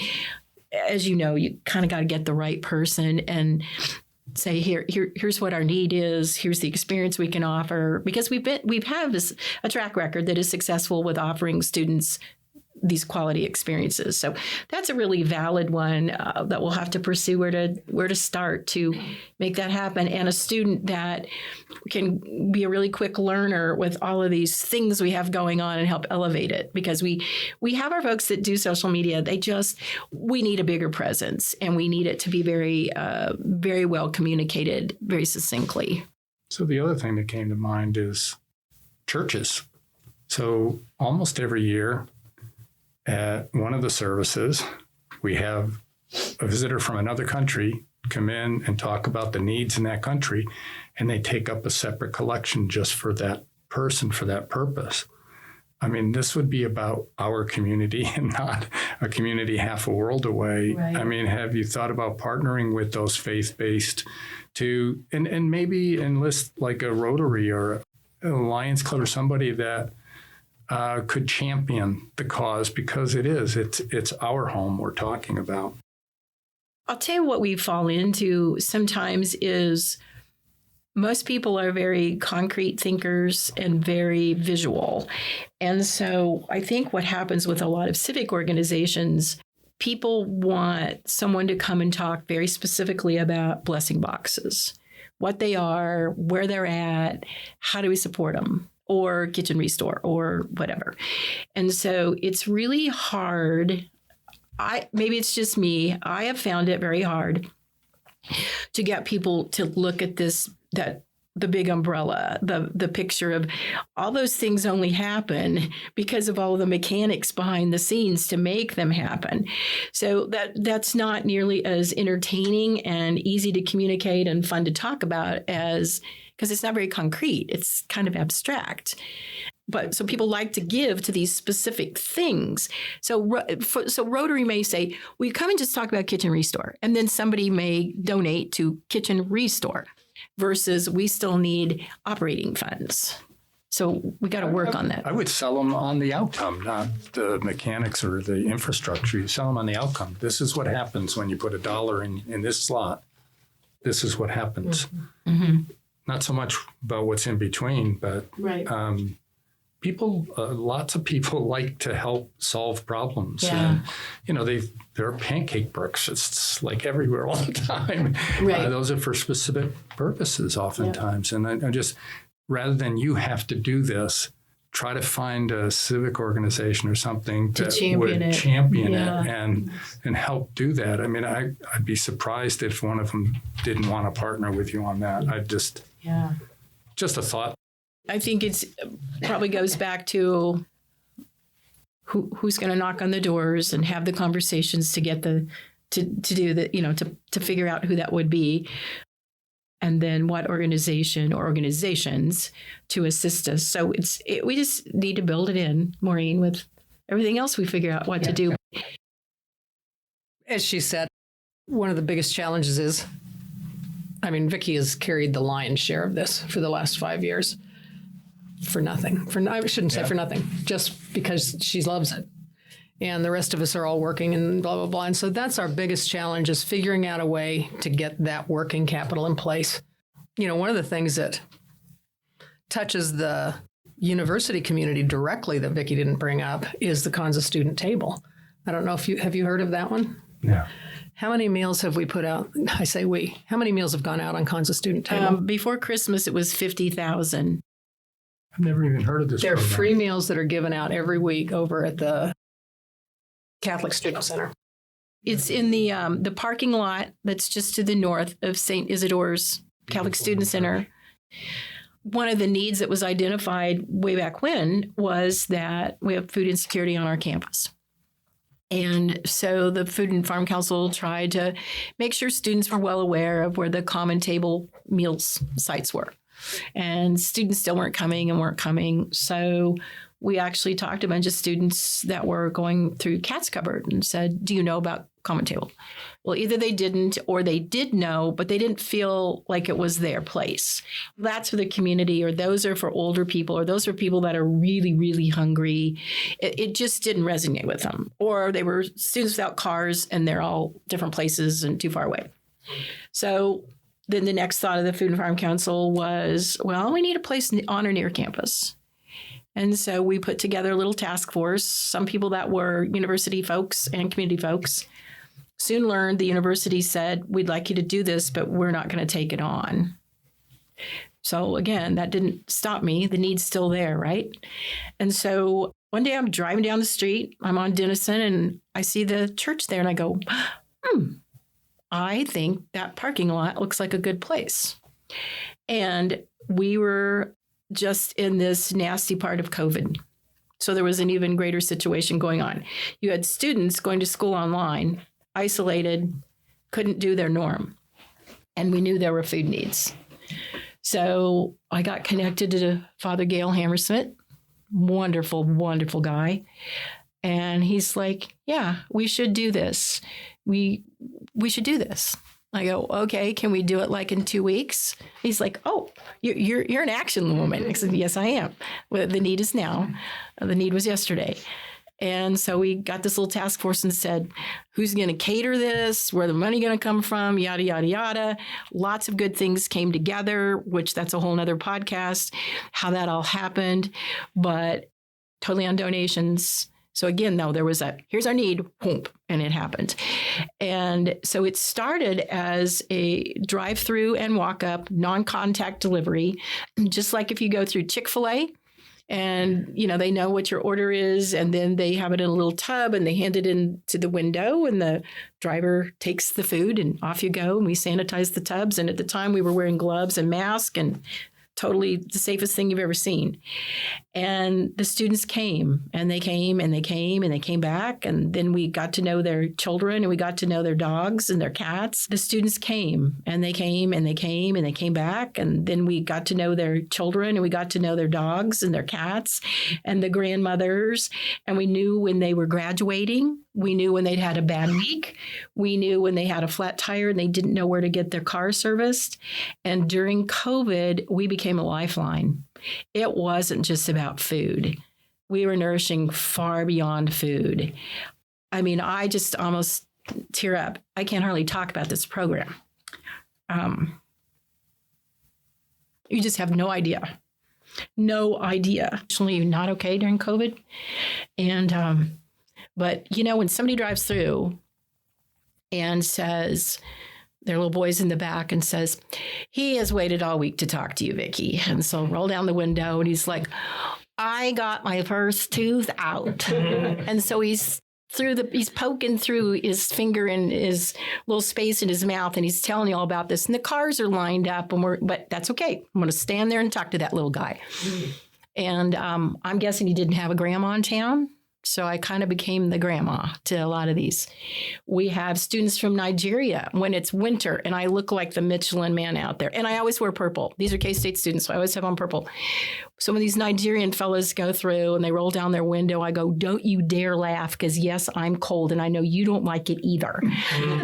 A: as you know, you kind of got to get the right person and say, here's what our need is. Here's the experience we can offer, because we've had a track record that is successful with offering students these quality experiences. So that's a really valid one that we'll have to pursue where to start to make that happen. And a student that can be a really quick learner with all of these things we have going on and help elevate it, because we have our folks that do social media. We need a bigger presence, and we need it to be very, very well communicated, very succinctly.
C: So the other thing that came to mind is churches. So almost every year, at one of the services, we have a visitor from another country come in and talk about the needs in that country, and they take up a separate collection just for that person, for that purpose. This would be about our community and not a community half a world away. Right. Have you thought about partnering with those faith-based and maybe enlist like a Rotary or a Lions Club or somebody that could champion the cause, because it's our home we're talking about.
A: I'll tell you what we fall into sometimes is most people are very concrete thinkers and very visual. And so I think what happens with a lot of civic organizations, people want someone to come and talk very specifically about blessing boxes, what they are, where they're at, how do we support them, or Kitchen Restore, or whatever. And so it's really hard. Maybe it's just me. I have found it very hard to get people to look at the big umbrella, the picture of all those things only happen because of all of the mechanics behind the scenes to make them happen. So that's not nearly as entertaining and easy to communicate and fun to talk about because it's not very concrete. It's kind of abstract. But so people like to give to these specific things. So Rotary may say, "Will you come and just talk about Kitchen Restore?" And then somebody may donate to Kitchen Restore, versus we still need operating funds. So we got to work on that.
C: I would sell them on the outcome, not the mechanics or the infrastructure. You sell them on the outcome. This is what happens when you put $1 in this slot. This is what happens. Mm-hmm. Not so much about what's in between, but
A: right.
C: Lots of people like to help solve problems.
A: Yeah.
C: And, there are pancake bricks. It's like everywhere all the time.
A: Right.
C: Those are for specific purposes oftentimes. Yeah. And I just, rather than you have to do this, try to find a civic organization or something that would champion it and help do that. I'd be surprised if one of them didn't want to partner with you on that. Just a thought.
A: I think it's probably goes back to who's going to knock on the doors and have the conversations to get to do the, to figure out who that would be. And then what organization or organizations to assist us. So we just need to build it in, Maureen, with everything else we figure out what to do.
B: As she said, one of the biggest challenges is I mean, Vickie has carried the lion's share of this for the last 5 years for nothing. I shouldn't say for nothing, just because she loves it. And the rest of us are all working and blah, blah, blah. And so that's our biggest challenge, is figuring out a way to get that working capital in place. You know, one of the things that touches the university community directly that Vickie didn't bring up is the Kansa student table. I don't know if have you heard of that one?
C: Yeah.
B: How many meals have we put out? I say we. How many meals have gone out on Kansa student table?
A: Before Christmas, it was 50,000.
C: I've never even heard of this.
B: There are
C: program.
B: free meals that are given out every week over at the Catholic Student Center.
A: It's in the parking lot that's just to the north of St. Isidore's Catholic Student Center. One of the needs that was identified way back when was that we have food insecurity on our campus. And so the Food and Farm Council tried to make sure students were well aware of where the common table meals sites were. And students still weren't coming. So we actually talked to a bunch of students that were going through Cat's Cupboard and said, do you know about Common Table? Well, either they didn't or they did know, but they didn't feel like it was their place. That's for the community, or those are for older people, or those are people that are really, really hungry. It just didn't resonate with them. Or they were students without cars and they're all different places and too far away. So then the next thought of the Food and Farm Council was, well, we need a place on or near campus. And so we put together a little task force. Some people that were university folks and community folks soon learned the university said, we'd like you to do this, but we're not going to take it on. So again, that didn't stop me. The need's still there, right? And so one day I'm driving down the street. I'm on Denison and I see the church there and I go, I think that parking lot looks like a good place. And we were just in this nasty part of COVID. So there was an even greater situation going on. You had students going to school online, isolated, couldn't do their norm. And we knew there were food needs. So I got connected to Father Gail Hammersmith, wonderful, wonderful guy. And he's like, yeah, we should do this. We should do this. I go, okay, can we do it like in 2 weeks? He's like, oh, you're an action woman. I said, yes, I am. Well, the need is now. The need was yesterday. And so we got this little task force and said, who's going to cater this? Where the money going to come from? Yada, yada, yada. Lots of good things came together, which that's a whole nother podcast, how that all happened, but totally on donations. So again, though, there was here's our need, whoop, and it happened. And so it started as a drive-through and walk-up, non-contact delivery, just like if you go through Chick-fil-A and, you know, they know what your order is, and then they have it in a little tub and they hand it into the window and the driver takes the food and off you go. And we sanitize the tubs. And at the time we were wearing gloves and masks and totally the safest thing you've ever seen. And the students came and they came and they came and they came back. And then we got to know their children and we got to know their dogs and their cats. The students came and they came and they came and they came back. And then we got to know their children and we got to know their dogs and their cats and the grandmothers. And we knew when they were graduating. We knew when they'd had a bad week. We knew when they had a flat tire and they didn't know where to get their car serviced. And during COVID, we became a lifeline. It wasn't just about food. We were nourishing far beyond food. I mean, I just almost tear up. I can't hardly talk about this program. You just have no idea. No idea. Actually, not okay during COVID. And, but, you know, when somebody drives through and says, their little boy's in the back and says, he has waited all week to talk to you, Vickie. And so roll down the window and he's like, I got my first tooth out. And so he's poking through his finger in his little space in his mouth and he's telling you all about this. And the cars are lined up but that's okay. I'm going to stand there and talk to that little guy. And I'm guessing he didn't have a grandma in town. So I kind of became the grandma to a lot of these. We have students from Nigeria when it's winter, and I look like the Michelin man out there. And I always wear purple. These are K-State students, so I always have on purple. So when these Nigerian fellas go through and they roll down their window, I go, don't you dare laugh, because yes, I'm cold, and I know you don't like it either.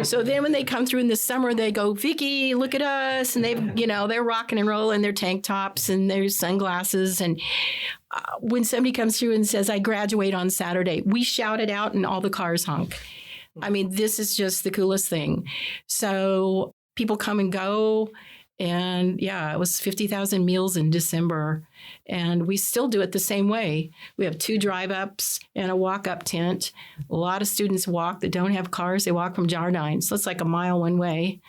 A: So then when they come through in the summer, they go, Vickie, look at us. And they're rocking and rolling their tank tops and their sunglasses. And when somebody comes through and says, I graduate on Saturday, we shout it out and all the cars honk. I mean, this is just the coolest thing. So people come and go. And yeah, it was 50,000 meals in December. And we still do it the same way. We have 2 drive-ups and a walk-up tent. A lot of students walk that don't have cars. They walk from Jardine. So it's like a mile one way.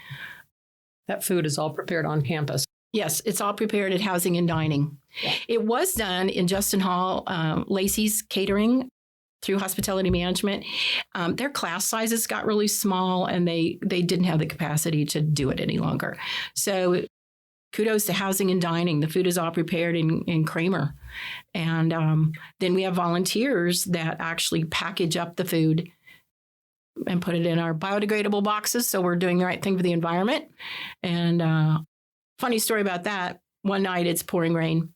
B: That food is all prepared on campus.
A: Yes, it's all prepared at Housing and Dining. Yeah. It was done in Justin Hall, Lacey's Catering through Hospitality Management. Their class sizes got really small, and they didn't have the capacity to do it any longer. So kudos to Housing and Dining. The food is all prepared in Kramer. And then we have volunteers that actually package up the food and put it in our biodegradable boxes. So we're doing the right thing for the environment. And funny story about that. One night it's pouring rain.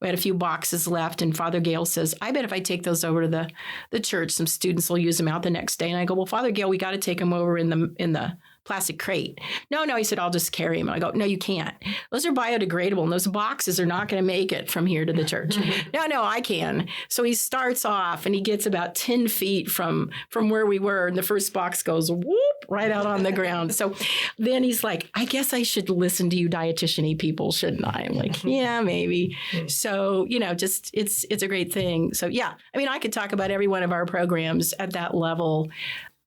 A: We had a few boxes left, and Father Gale says, I bet if I take those over to the church, some students will use them out the next day. And I go, well, Father Gale, we got to take them over in the plastic crate. No, he said, I'll just carry them. And I go, no, you can't. Those are biodegradable, and those boxes are not going to make it from here to the church. No, I can. So he starts off, and he gets about 10 feet from where we were, and the first box goes whoop right out on the ground. So then he's like, I guess I should listen to you dietitian-y people, shouldn't I? I'm like, yeah, maybe. So, just it's a great thing. So yeah, I mean, I could talk about every one of our programs at that level.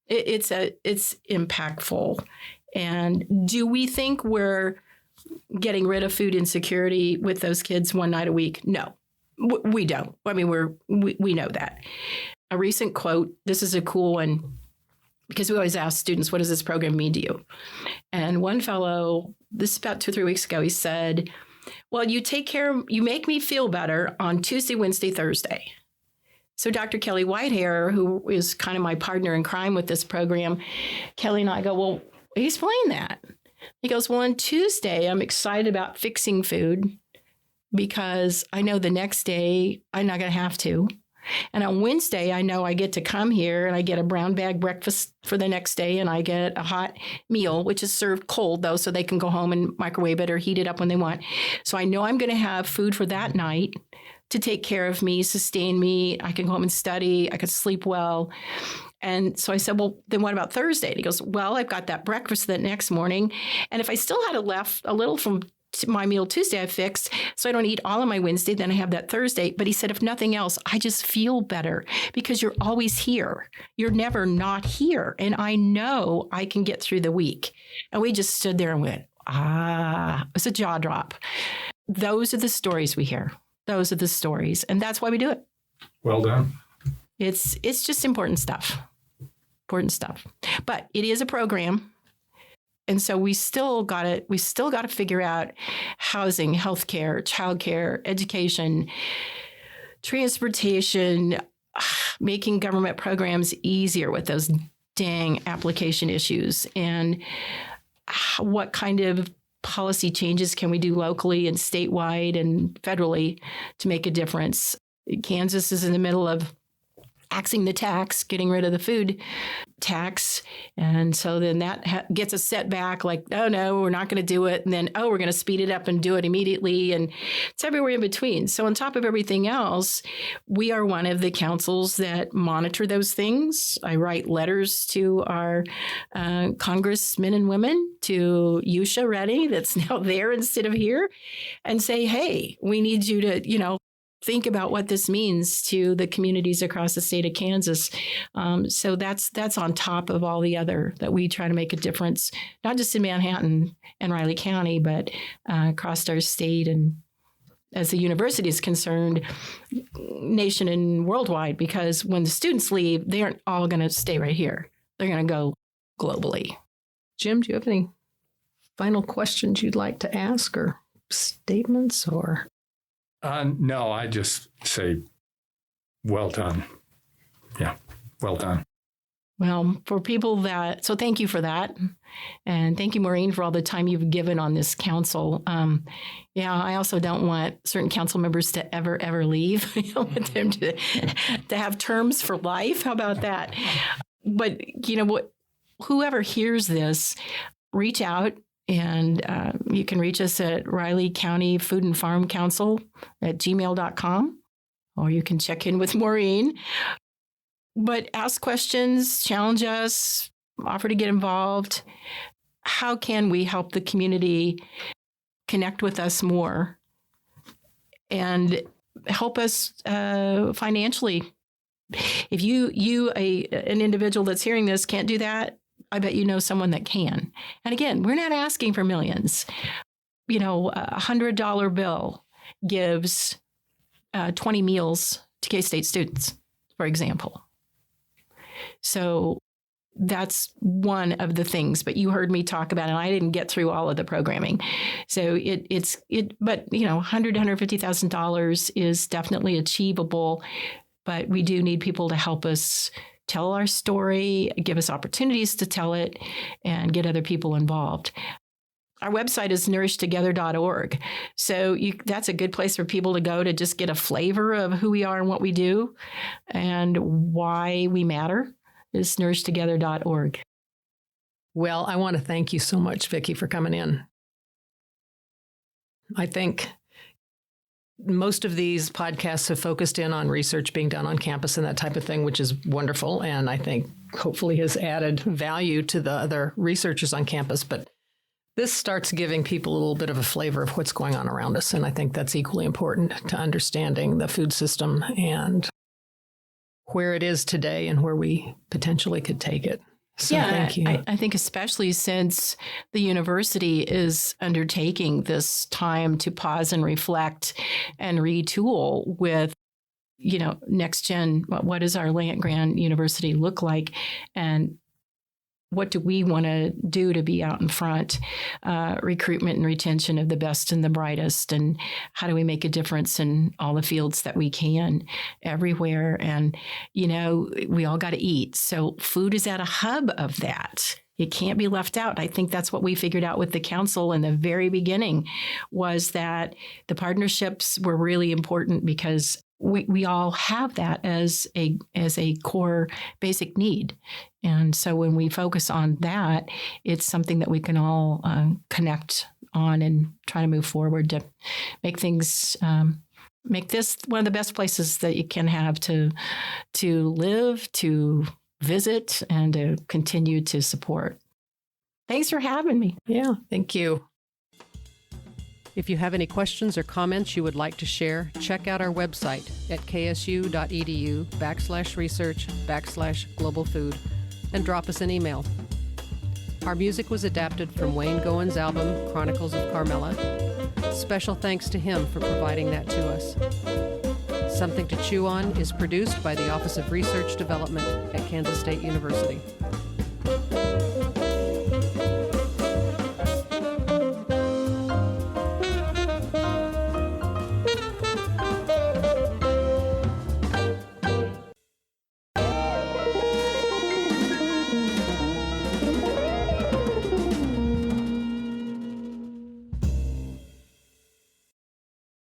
A: It's impactful. And do we think we're getting rid of food insecurity with those kids one night a week? No, we don't. I mean, we know that. A recent quote, this is a cool one, because we always ask students, what does this program mean to you? And one fellow, this is about 2 or 3 weeks ago, he said, well, you make me feel better on Tuesday, Wednesday, Thursday. So Dr. Kelly Whitehair, who is kind of my partner in crime with this program, Kelly and I go, well, explain that. He goes, well, on Tuesday, I'm excited about fixing food because I know the next day I'm not going to have to. And on Wednesday, I know I get to come here and I get a brown bag breakfast for the next day, and I get a hot meal, which is served cold, though, so they can go home and microwave it or heat it up when they want. So I know I'm going to have food for that night to take care of me, sustain me. I can go home and study. I can sleep well. And so I said, well, then what about Thursday? And he goes, well, I've got that breakfast that next morning. And if I still had left a little from my meal Tuesday, I fixed, so I don't eat all of my Wednesday, then I have that Thursday. But he said, if nothing else, I just feel better because you're always here. You're never not here. And I know I can get through the week. And we just stood there and went, it was a jaw drop. Those are the stories we hear. Those are the stories. And that's why we do it.
C: Well done.
A: It's just important stuff. Important stuff. But it is a program. And so we still got to figure out housing, healthcare, childcare, education, transportation, making government programs easier with those dang application issues, and what kind of policy changes can we do locally and statewide and federally to make a difference. Kansas is in the middle of axing the tax, getting rid of the food tax. And so then that gets a setback, like, oh, no, we're not going to do it. And then, oh, we're going to speed it up and do it immediately. And it's everywhere in between. So on top of everything else, we are one of the councils that monitor those things. I write letters to our congressmen and women, to Yusha Reddy, that's now there instead of here, and say, hey, we need you to, think about what this means to the communities across the state of Kansas. So that's on top of all the other that we try to make a difference, not just in Manhattan and Riley County, but across our state and, as the university is concerned, nation and worldwide, because when the students leave, they aren't all going to stay right here. They're going to go globally.
B: Jim, do you have any final questions you'd like to ask, or statements, or?
C: No, I just say, well done. Yeah. Well done.
A: Well, for people so thank you for that. And thank you, Maureen, for all the time you've given on this council. I also don't want certain council members to ever leave. I don't want them to have terms for life. How about that? But, whoever hears this, reach out. And you can reach us at Riley County Food and Farm Council at gmail.com, or you can check in with Maureen. But ask questions, challenge us, offer to get involved. How can we help the community connect with us more and help us financially? If an individual that's hearing this can't do that, I bet you know someone that can. And again, we're not asking for millions. A $100 bill gives 20 meals to K-State students, for example. So that's one of the things, but you heard me talk about it, and I didn't get through all of the programming. So but $150,000 is definitely achievable, but we do need people to help us tell our story, give us opportunities to tell it, and get other people involved. Our website is nourishtogether.org. So that's a good place for people to go to just get a flavor of who we are and what we do and why we matter, is nourishtogether.org.
B: Well, I want to thank you so much, Vickie, for coming in. I think most of these podcasts have focused in on research being done on campus and that type of thing, which is wonderful. And I think hopefully has added value to the other researchers on campus. But this starts giving people a little bit of a flavor of what's going on around us. And I think that's equally important to understanding the food system and where it is today and where we potentially could take it. So thank you.
A: I think especially since the university is undertaking this time to pause and reflect and retool with, next gen, what does our land-grant university look like? And what do we want to do to be out in front, recruitment and retention of the best and the brightest, and how do we make a difference in all the fields that we can everywhere? And, we all got to eat. So food is at a hub of that. It can't be left out. I think that's what we figured out with the council in the very beginning, was that the partnerships were really important because we all have that as a core basic need. And so when we focus on that, it's something that we can all connect on and try to move forward to make things, make this one of the best places that you can have to live, to visit, and to continue to support. Thanks for having me.
B: Yeah, thank you. If you have any questions or comments you would like to share, check out our website at ksu.edu/research/global food and drop us an email. Our music was adapted from Wayne Gowen's album, Chronicles of Carmela. Special thanks to him for providing that to us. Something to Chew On is produced by the Office of Research Development at Kansas State University.